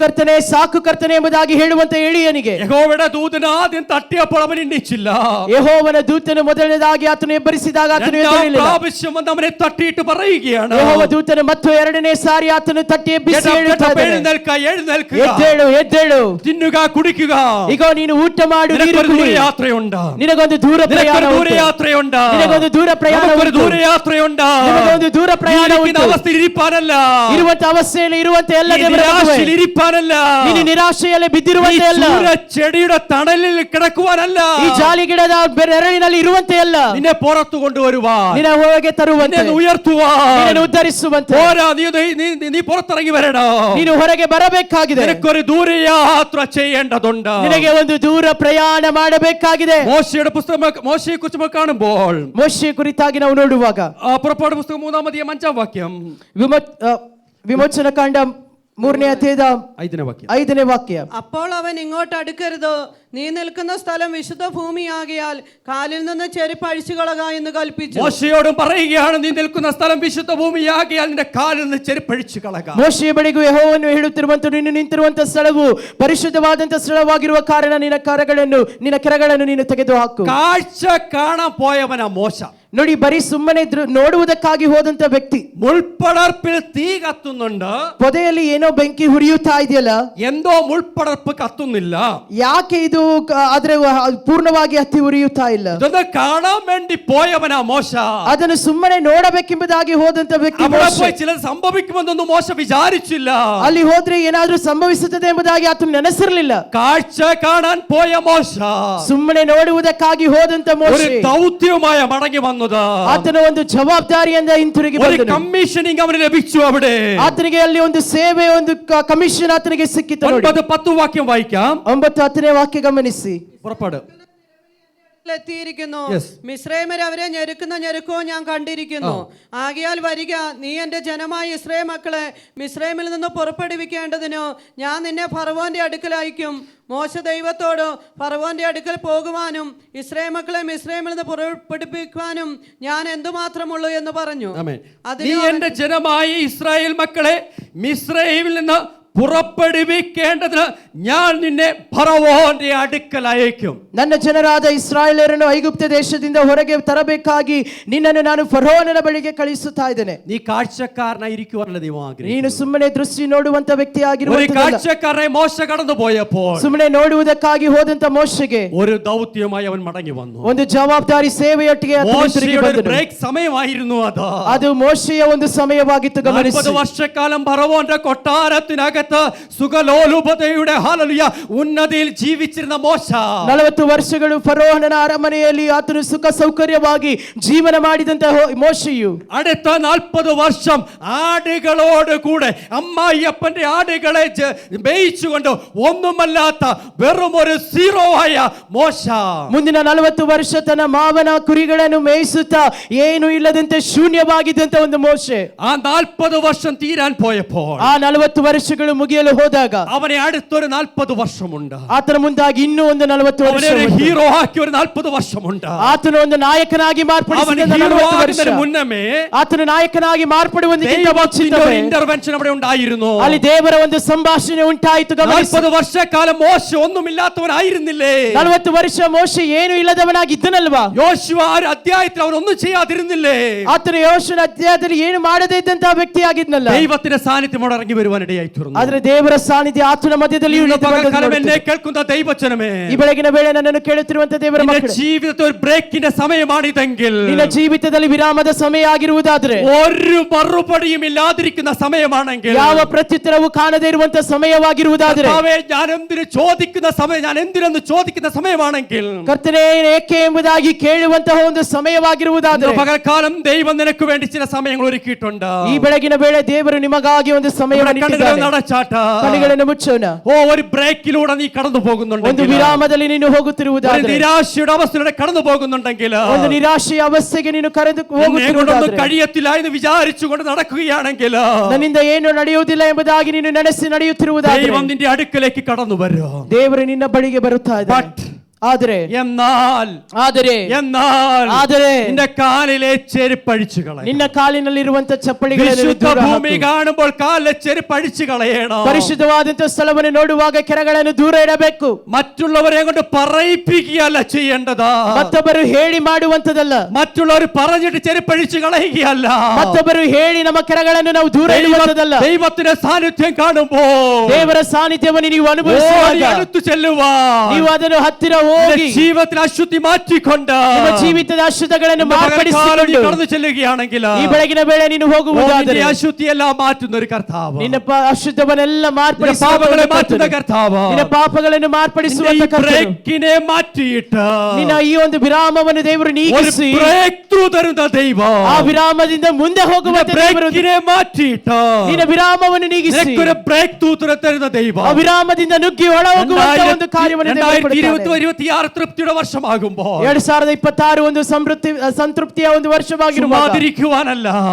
ಕರ್ತನೆ ಎಂಬುದಾಗಿ ಹೇಳುವಂತ ಎಲೀಯನಿಗೆ യഹോവയുടെ ദൂതൻ ആദ്യം തട്ടിയപ്പോൾ അവൻ എണ്ണിച്ചില്ല. ಯೆಹೋವನ ದೂತನು ಮೊದಲನೇದಾಗಿ ಆತನು ಎಬ್ಬರಿಸಿದಾಗ ಆತನು ಎದ್ದೇಳಲಿಲ್ಲ. പ്രാവശ്യം വന്ന് അവനെ തട്ടിയിട്ട് പറയുകയാണ്, ಯೆಹೋವ ದೂತನು ಮತ್ತು ಎರಡನೇ ಸಾರಿ ಆತನು ತಟ್ಟಿ ಎಬ್ಬಿಸಿ ಹೇಳುತ್ತಾನೆ, ಎದ್ದೇಳು, ತಿನ್ನುക ಕುಡಿക്കുക, ಈಗ ನೀನು ಊಟ ಮಾಡು, ನೀರು ಕುಡಿ, യാത്രയുണ്ട്, ನಿನಗೊಂದು ದೂರ ಪ್ರಯಾಣ, ദൂരയാത്രയുണ്ട്, ನಿನಗೊಂದು ದೂರ ಪ್ರಯಾಣ, ദൂരയാത്രയുണ്ട്, ನಿನಗೊಂದು ದೂರ ಪ್ರಯಾಣ, ಅವಸ್ಥೆಯಲ್ಲಿ ಇರಿಪಾನಲ್ಲ, ಇರುವಂತ ಅವಸ್ಥೆಯಲ್ಲಿ ಇರುವಂತ ಎಲ್ಲ നിരാശയിൽ ഇരിപ്പാനല്ല, ನೀನು ನಿರಾಶೆಯಲ್ಲಿ ಬಿದ್ದಿರುವಂತೆ ಅಲ್ಲ, ചെടിയുടെ തണലിൽ കിടക്കുവാനല്ല, ಈ ಜಾಲಿ ಗಿಡದ ನೆರಳಿನಲ್ಲಿ ಇರುವಂತೆ ಅಲ್ಲ, നിന്നെ പുറത്തു കൊണ്ടുവരുവാൻ, ನಿನ್ನ ಹೊರಗೆ ತರುವಂತೆ, ഉയർത്തുവാൻ, ನಿನ್ನನ್ನು ಉದ್ಧರಿಸುವಂತೆ, നീ പുറത്തിറങ്ങി വരണം, ನೀನು ಹೊರಗೆ ಬರಬೇಕಾಗಿದೆ, നിനക്കൊരു ദൂരയാത്ര ചെയ്യേണ്ടതുണ്ട്, ನಿನಗೆ ಒಂದು ದೂರ ಪ್ರಯಾಣ ಮಾಡಬೇಕಾಗಿದೆ. മോശയുടെ പുസ്തകം മോശയെ കുറിച്ച് കാണുമ്പോൾ, ಮೋಶೆ ಕುರಿತಾಗಿ ನಾವು ನೋಡುವಾಗ പുറപ്പാട് പുസ്തകം 3-ാം അധ്യായം 5-ാം വാക്യം, വിമോചന കാണ്ഡ 3-ನೇ ಅಧ್ಯಾಯದ 5ನೇ ವಾಕ್ಯ. അപ്പോൾ അവൻ ഇങ്ങോട്ട് അടുക്കരുത്, നീ നിൽക്കുന്ന സ്ഥലം വിശുദ്ധ ഭൂമിയാകിയാൽ കാലിൽ നിന്ന് ചെരുപ്പ് അഴിച്ചു കളക എന്ന് കൽപ്പിച്ചു. മോശയോടും പറയുകയാണ്, നീ നിൽക്കുന്ന സ്ഥലം വിശുദ്ധ ഭൂമിയാകിയാൽ നിന്റെ കാലിൽ നിന്ന് ചെരുപ്പ് അഴിച്ചു കളക. ಮೋಶೆಯ ಬಳಿಗೂ ಯೆಹೋವನು ಹೇಳುತ್ತಿರುವಂತ ನೀನು ನಿಂತಿರುವಂತ ಸ್ಥಳವು ಪರಿಶುದ್ಧವಾದಂತ ಸ್ಥಳವಾಗಿರುವ ಕಾರಣ ನಿನ್ನ ಕೆರಗಳನ್ನು ನೀನು ತೆಗೆದು ಹಾಕು. കാഴ്ച കാണാൻ പോയവനാ മോശ. ನೋಡಿ, ಬರೀ ಸುಮ್ಮನೆ ನೋಡುವುದಕ್ಕಾಗಿ ಹೋದಂತ ವ್ಯಕ್ತಿ, മുൾപ്പടർപ്പിൽ തീ കത്തുന്നുണ്ട്, ಪೊದೆಯಲ್ಲಿ ಏನೋ ಬೆಂಕಿ ಹುರಿಯುತ್ತಾ ಇದೆಯಲ್ಲ, എന്തോ മുൾപ്പടർപ്പ് കത്തുന്നില്ല, ಯಾಕೆ ಇದು ಆದ್ರೆ ಪೂರ್ಣವಾಗಿ ಹತ್ತಿ ಉರಿಯುತ್ತಾ ಇಲ್ಲ? ഇതൊന്ന് കാണാൻ വേണ്ടി പോയവനാ മോശ. ಅದನ್ನು ಸುಮ್ಮನೆ ನೋಡಬೇಕೆಂಬುದಾಗಿ ಹೋದಂತ ವ್ಯಕ್ತಿ അവിടെ പോയി ചിലത് സംഭവിക്കുമെന്നൊന്നും മോശ വിചാരിച്ചില്ല. ಅಲ್ಲಿ ಹೋದ್ರೆ ಏನಾದ್ರೂ ಸಂಭವಿಸುತ್ತದೆ ಎಂಬುದಾಗಿ ಆತನು ನೆನೆಸಿರಲಿಲ್ಲ. കാഴ്ച കാണാൻ പോയ മോശ ಸುಮ್ಮನೆ ನೋಡುವುದಕ್ಕಾಗಿ ಹೋದಂತ ഒരു ಮೋಶೆ ദൗത്യമായ മടങ്ങി വന്നത്, ಆತನ ಒಂದು ಜವಾಬ್ದಾರಿಯಿಂದ ಹಿಂತಿರುಗಿ ഒരു ಬಂದನು. കമ്മീഷനിങ് അവന് ലഭിച്ചു. അവിടെ ಆತನಿಗೆ ಅಲ್ಲಿ ಒಂದು ಸೇವೆ, ಒಂದು ಕಮಿಷನ್ ಆತನಿಗೆ ಸಿಕ್ಕಿತು. 9-10 വാക്യം വായിക്കാം. 9-10ನೇ ವಾಕ್ಯ ಗಮನಿಸಿ. പുറപ്പാട് എത്തിയിരിക്കുന്നു. മിസ്രൈമർ അവരെ ഞെരുക്കുന്ന ഞെരുക്കവും ഞാൻ കണ്ടിരിക്കുന്നു. ആകയാൽ വരിക, നീ എന്റെ ജനമായ ഇസ്രായേൽ മക്കളെ മിസ്രൈമിൽ നിന്ന് പുറപ്പെടുവിക്കേണ്ടതിനു ഞാൻ നിന്നെ ഫറവോന്റെ അടുക്കൽ അയക്കും. മോശ ദൈവത്തോട് ഫറവോന്റെ അടുക്കൽ പോകുവാനും ഇസ്രായേൽ മക്കളെ മിസ്രൈമിൽ നിന്ന് പുറപ്പെടുവിക്കുവാനും ഞാൻ എന്തുമാത്രമുള്ളൂ എന്ന് പറഞ്ഞു. നീ എന്റെ ജനമായ ഇസ്രായേൽ മക്കളെ മിസ്രൈമിൽ നിന്ന് പുറപ്പെടുവിക്കേണ്ടതിന് ഞാൻ നിന്നെ ഫറവോന്റെ അടുക്കൽ അയക്കും. ನನ್ನ ಜನರಾದ ಇಸ್ರಾಯೇಲರನ್ನು ಐಗುಪ್ತ ದೇಶದಿಂದ ಹೊರಗೆ ತರಬೇಕಾಗಿ ನಿನ್ನನ್ನು ನಾನು ಫರೋಹನ ಬಳಿಗೆ ಕಳಿಸುತ್ತಾ ಇದ್ದೇನೆ. നീ കാഴ്ചക്കാരനായിരിക്കുവാനല്ല ദൈവം ആഗ്രഹിക്കുന്നു. ನೀನು ಸುಮ್ಮನೆ ದೃಷ್ಟಿ ನೋಡುವಂತ ವ್ಯಕ್ತಿ ഒരു ಆಗಿರುವಂತಲ್ಲ. കാഴ്ചക്കാരനായി മോശ കടന്നു പോയപ്പോൾ ಸುಮ್ಮನೆ ನೋಡುವುದಕ್ಕಾಗಿ ಹೋದಂತ ಮೋಶೆಗೆ ഒരു ദൗത്യമായി അവൻ മടങ്ങി വന്നു. ಒಂದು ಜವಾಬ್ದಾರಿ ಸೇವೆಯೊಟ್ಟಿಗೆ ബ്രേക്ക് സമയമായിരുന്നു ಅದು ಮೋಶೆಯ ಒಂದು ಸಮಯವಾಗಿತ್ತು. ಗಮನಿಸಿ, 40 ವರ್ಷക്കാലം ഫറവോന്റെ കൊട്ടാരത്തിനകത്ത് സുഖലോലുപതയുടെ ഹല്ലേലൂയ ഉന്നതിയിൽ ജീവിച്ചിരുന്ന മോശ 40 ವರ್ಷಗಳು ಫರೋಹನ ಅರಮನೆಯಲ್ಲಿ ಆತನು ಸುಖ ಸೌಕರ್ಯವಾಗಿ ಜೀವನ ಮಾಡಿದಂತ ಮೋಶೆಯು അടുത്ത 40 വർഷം ആടുകളോട് കൂടെ അമ്മായിയപ്പന്റെ ആടുകളെ മേയിച്ചുകൊണ്ട് ഒന്നുമല്ലാത്ത വെറും ഒരു സീറോ ആയ മോശ ಮುಂದಿನ 40 ವರ್ಷ ತನ್ನ ಮಾವನ ಕುರಿಗಳನ್ನು ಮೇಯಿಸುತ್ತಾ ಏನು ಇಲ್ಲದಂತೆ ಶೂನ್ಯವಾಗಿದ್ದಂತ ಒಂದು ಮೋಶೆ. ആ 40 വർഷം തീരാൻ പോയപ്പോൾ, ಆ 40 ವರ್ಷಗಳು ಮುಗಿಯಲು ಹೋದಾಗ അവനെ അടുത്തൊരു 40 വർഷമുണ്ട്. ಆತನ ಮುಂದಾಗಿ ಇನ್ನೂ ಒಂದು 40 ವರ್ಷ, ഹീറോ ആക്കി ഒരു 40 വർഷമുണ്ട്. ಆತನು ಒಂದು ನಾಯಕನಾಗಿ ಮಾರ್ಪಡಿಸಿದ 40 ವರ್ಷ മുന്നമേ ಆತನು ನಾಯಕನಾಗಿ ಮಾರ್ಪಡುವುದಕ್ಕಿಂತ ഇന്റർവെൻഷൻ അവിടെ ഉണ്ടായിരുന്നു. ಅಲ್ಲಿ ದೇವರ ಒಂದು ಸಂಭಾಷಣೆ ಉಂಟಾಯಿತು. 40 ವರ್ಷಕಾಲ ಮೋಶ ഒന്നുമില്ലാത്തവനായിരുന്നില്ലേ? 40 ವರ್ಷ ಮೋಶೆ ಏನು ಇಲ್ಲದವನಾಗಿದ್ದನಲ್ವಾ? യോശുവ ആ അധ്യായത്തിൽ അവൻ ഒന്നും ചെയ്യാതിരുന്നില്ലേ? ಆತನು ಯೋಶುವನ ಅಧ್ಯಾಯದಲ್ಲಿ ಏನು ಮಾಡದೇ ಇದ್ದಂತಹ ವ್ಯಕ್ತಿ ಆಗಿದ್ನಲ್ಲ. ദൈവത്തിന്റെ സാന്നിധ്യം അവിടെ ഇറങ്ങി വരുവാൻ ഇടയായി തീർന്നു. ಆದ್ರೆ ದೇವರ ಸಾನ್ನಿಧ್ಯ ಆತನ ಮಧ್ಯದಲ್ಲಿ എന്നെ കേൾക്കുന്ന ദൈവജനമേ, ಈ ಬೆಳಗಿನ ವೇಳೆ ನನ್ನನ್ನು ಕೇಳುತ್ತಿರುವಂತ ದೇವರ ಮಕ್ಕಳೇ, ജീവിതത്തിൽ ഒരു ബ്രേക്കിന്റെ സമയമാണിതെങ്കിൽ, ನಿನ್ನ ಜೀವಿತದಲ್ಲಿ ವಿರಾಮದ ಸಮಯ ಆಗಿರುವುದಾದ್ರೆ, ഒരു മറുപടിയും ഇല്ലാതിരിക്കുന്ന സമയമാണെങ്കിൽ, ಯಾವ ಪ್ರತ್ಯುತ್ತರವೂ ಕಾಣದೇ ಇರುವಂತ ಸಮಯವಾಗಿರುವುದಾದ್ರೆ, ഞാൻ എന്തിനു ചോദിക്കുന്ന സമയം, ഞാൻ എന്തിനെന്ന് ചോദിക്കുന്ന സമയമാണെങ്കിൽ, ಕರ್ತನೇ ಏಕೆ ಎಂಬುದಾಗಿ ಕೇಳುವಂತಹ ಒಂದು ಸಮಯವಾಗಿರುವುದಾದ್ರೆ, പകൽക്കാലം ദൈവം നിനക്ക് വേണ്ടി ചില സമയങ്ങൾ ഒരുക്കിയിട്ടുണ്ട്. ಈ ಬೆಳಗಿನ ವೇಳೆ ದೇವರು ನಿಮಗಾಗಿ ಒಂದು ಸಮಯವನ್ನು ಇಟ್ಟಿದ್ದಾನೆ. ಕಣ್ಣುಗಳನ್ನು ಮುಚ್ಚೋಣ. ഒരു ബ്രേക്കിലൂടെ നീ കടന്നു പോകുന്നുണ്ടെങ്കിൽ, ಒಂದು ವಿರಾಮದಲ್ಲಿ ನೀನು ಹೋಗುತ್ತಿರುವುದಾದ್ರೆ, നിരാശയുടെ അവസ്ഥയിലൂടെ കടന്നു പോകുന്നുണ്ടെങ്കിൽ, ಒಂದು ನಿರಾಶೆಯ ಅವಸ್ಥೆಗೆ ನೀನು ಕರೆದು ಹೋಗುತ್ತಿರುವುದಾದ್ರೆ, കഴിയത്തില്ല എന്ന് വിചാരിച്ചുകൊണ്ട് നടക്കുകയാണെങ്കിൽ, ನನ್ನಿಂದ ಏನು ನಡೆಯುವುದಿಲ್ಲ ಎಂಬುದಾಗಿ ನೀನು ನೆನೆಸಿ ನಡೆಯುತ್ತಿರುವುದಾದ್ರೆ, ദൈവം നിന്റെ അടുക്കലേക്ക് കടന്നു വരും. ದೇವರು ನಿನ್ನ ಬಳಿಗೆ ಬರುತ್ತಾ ಇದ್ದಾನೆ. എന്നാൽ നിന്റെ കാലിലെ ചെരുപ്പഴിച്ചു കളയും. ನಿನ್ನ ಕಾಲಿನಲ್ಲಿರುವಂತ ಚಪ್ಪಲಿಗಳನ್ನು വിശുദ്ധ ഭൂമി കാണുമ്പോൾ കാലിലെ ചെരുപ്പഴിച്ചു കളയണം. ಪರಿಶುದ್ಧವಾದಂತ ಸ್ಥಳವನ್ನು ನೋಡುವಾಗ ಕೆರಗಳನ್ನು ದೂರ ಇಡಬೇಕು. മറ്റുള്ളവരെ കൊണ്ട് പറയിപ്പിക്കുകയല്ല ചെയ്യേണ്ടത്. ಮತ್ತೊಬ್ಬರು ಹೇಳಿ ಮಾಡುವಂತದಲ್ಲ. മറ്റുള്ളവർ പറഞ്ഞിട്ട് ചെരുപ്പഴിച്ചു കളയുകയല്ല. ಮತ್ತೊಬ್ಬರು ಹೇಳಿ ನಮ್ಮ ಕೆರಗಳನ್ನು ನಾವು ದೂರ ಇಡುವಂತದಲ್ಲ. ദൈവത്തിന്റെ സാന്നിധ്യം കാണുമ്പോൾ ದೇವರ ಸಾನ್ನಿಧ್ಯವನ್ನು ನೀವು ಅನುಭವಿಸುವಾಗ അടുത്തു ಚೆಲ್ಲುವ ನೀವು ಅದನ್ನು ಹತ್ತಿರ ಹೋಗಿ ജീവിതത്തിൽ അശുദ്ധി മാറ്റിക്കൊണ്ട് ನಿಮ್ಮ ಜೀವಿತದ ಅಶುದ್ಧಗಳನ್ನು ಮಾರ್ಪಡಿಸಿಕೊಂಡು കടന്നു ചെല്ലുകയാണെങ്കിൽ ಈ ಬೆಳಗಿನ ವೇಳೆ ನೀನು ಹೋಗುವುದಾದರೆ അശുദ്ധിയെല്ലാം മാറ്റുന്ന ഒരു കർത്താവ്, ನಿನ್ನ ಅಶುದ್ಧವನ್ನೆಲ್ಲ ಮಾರ್ಪಡಿಸುವ പാപങ്ങളെ മാറ്റുന്ന കർത്താവ്, ನಿನ್ನ ಪಾಪಗಳನ್ನು ಮಾರ್ಪಡಿಸುವಂತ ബ്രേക്കിനെ മാറ്റിയിട്ട് ನಿನ್ನ ಈ ಒಂದು ವಿರಾಮವನ್ನು ದೇವರು ನೀಗಿಸಿ ಬ್ರೇಕ್ ಥ್ರೂ ತರುന്ന ദൈവം, ಆ ವಿರಾಮದಿಂದ ಮುಂದೆ ಹೋಗುವಂತ ದೇವರು ബ്രേക്കിനെ മാറ്റിയിട്ട് ನಿನ್ನ ವಿರಾಮವನ್ನು ನೀಗಿಸಿ ഒരു ബ്രേക്ക് ಥ್ರೂ തരുന്ന ദൈവം, ಆ ವಿರಾಮದಿಂದ ನುಗ್ಗಿ ಒಳ ಹೋಗುವಂತ ಒಂದು ಕಾರ್ಯವನ್ನು ದೇವರು ಕೊಡುತ್ತಾನೆ. തൃപ്തിയുടെ വർഷമാകുമ്പോൾ 2026 ಒಂದು ಸಂತೃಪ್ತಿಯ ಒಂದು ವರ್ಷವಾಗಿರುವಾಗ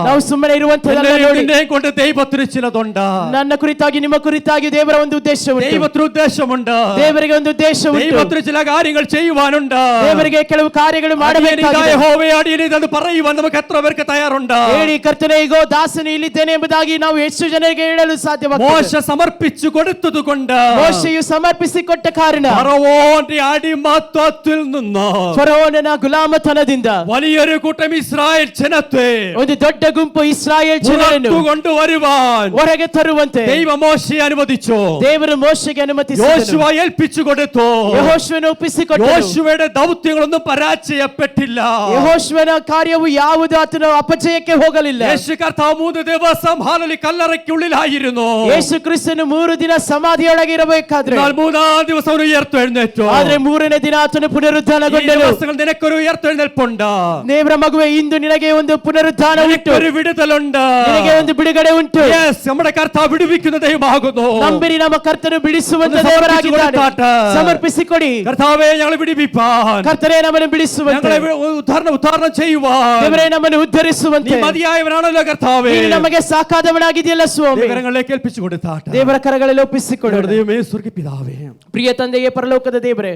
ನಾವು ಸುಮ್ಮನೆ ಇರುವಂತದಲ್ಲ. കൊണ്ട് ദൈവത്തിന് ചിലതുണ്ട്. ನನ್ನ ಕುರಿತಾಗಿ ನಿಮ್ಮ ಕುರಿತಾಗಿ ದೇವರ ಒಂದು ಉದ್ದೇಶವುಂಟು. ദൈവത്തിന് ഉദ്ദേശമുണ്ട്. ದೇವರಿಗೆ ಒಂದು ಉದ್ದೇಶವುಂಟು. ദൈവത്തിന് ചില കാര്യങ്ങൾ ചെയ്യുവാനുണ്ട്. ದೇವರಿಗೆ ಕೆಲವು ಕಾರ್ಯಗಳು ಮಾಡಬೇಕಾಗಿದೆ. ಯೆಹೋವೇ ಅಡಿಯೇನೆಂದು പറയുവാൻ നമുക്ക് എത്ര പേർക്ക് തയ്യാറുണ്ട്? ಹೇಳಿ ಕರ್ತನೇ ಇಗೋ ದಾಸನು ಇಲ್ಲಿದ್ದೇನೆ ಎಂಬುದಾಗಿ ನಾವು ಎಷ್ಟು ಜನರಿಗೆ ಹೇಳಲು ಸಾಧ್ಯವಾಗುತ್ತದೆ? ಮೋಶ ಸಮರ್ಪಿಸಿ ಕೊಡುತ್ತದುകൊണ്ട്, ಮೋಶೆಯು ಸಮರ್ಪಿಸಿಕೊಟ್ಟ ಕಾರಣ ಫರೋವನ ಅಡಿಮತ್ತത്തിൽ നിന്ന് ಫರೋವನ ಗುಲಾಮತನದಿಂದ വലിയൊരു കൂട്ടം ഇസ്രായേൽ ജനത്തെ ಒಂದು ದೊಡ್ಡ ಗುಂಪು ಇಸ್ರಾಯೇಲ್ ಜನರನ್ನು കൊണ്ടുവരുവാൻ ಹೊರಗೆ ತರುವಂತೆ ദൈവ മോശയെ അനുവദിച്ചു. ದೇವರು ಮೋಶೆಗೆ ಅನುಮತಿಸಿದನು. യോശുവ ಏಲ್ಪಿച്ചു കൊടുത്തു. ಯೆಹೋಶುವನು ಒಪ್ಪಿಸಿಕೊಟ್ಟನು. യോശുവയുടെ ദൗത്യങ്ങളൊന്നും പരാജയപ്പെട്ടില്ല. ಯೆಹೋಶುವನ ಕಾರ್ಯವು ಯಾವುದು ಆತನ ಅಪಜಯಕ್ಕೆ ಹೋಗಲಿಲ್ಲ. യേശു കർത്താവ് 3 ദിവസം ഹാലലി കല്ലറയ്ക്കുള്ളിലായിരുന്നു. ಯೇಸು ಕ್ರಿಸ್ತನು 3 ದಿನ ಸಮಾಧಿಯೊಳಗೆ ಇರಬೇಕಾದ್ರೆ മൂന്നാം ദിവസം അവನು ഉയർത്തെഴുന്നേറ്റു. ಆದ್ರೆ 3ನೇ ದಿನ ಆತನು ಪುನರುತ್ಥಾನಗೊಂಡನು. നിനക്കൊരു ഉയർത്തെഴുന്നേൽപ്പുണ്ട്. ದೇವರ ಮಗುವೆ, ಇಂದು ನಿನಗೆ ಒಂದು ಪುನರುತ್ಥಾನ ಉಂಟು. ഒരു വിടുതലുണ്ട്. ನಿನಗೆ ಒಂದು ಬಿಡುಗಡೆ ಉಂಟು. നമ്മുടെ കർത്താവ് വിടുവിക്കുന്ന ദൈവമാകുന്നു. ನಂಬಿರಿ, ನಮ್ಮ ಕರ್ತನು ಬಿಡಿಸುವಂತ ದೇವರಾಗಿದ್ದಾನೆ. ಸಮರ್ಪಿಸಿಕೊಡಿ. കർത്താവേ, ഞങ്ങളെ വിടുവിപ്പാൻ, ಕರ್ತನೇ ನಮ್ಮನ್ನು ಬಿಡಿಸುವಂತೆ, ഞങ്ങളെ ഉദ്ധാരണം ചെയ്യുവാൻ ದೇವರೇ ನಮ್ಮನ್ನು ಉದ್ಧರಿಸುವಂತೆ മതിയായവനാണല്ലോ കർത്താവേ. ನೀನು ನಮಗೆ ಸಾಕಾದವನಾಗಿದೆಯಲ್ಲ ಸ್ವಾಮಿ. കരങ്ങളിലേക്ക് ഏൽപ്പിച്ചു കൊടുത്താട്ടെ. ದೇವರ ಕರಗಳಲ್ಲಿ ಒಪ್ಪಿಸಿಕೊಡು. ദൈവമേ, സ്വർഗ്ഗ പിതാവേ, ಪ್ರಿಯ ತಂದೆಯೇ, ಪರಲೋಕದ ದೇವರೇ,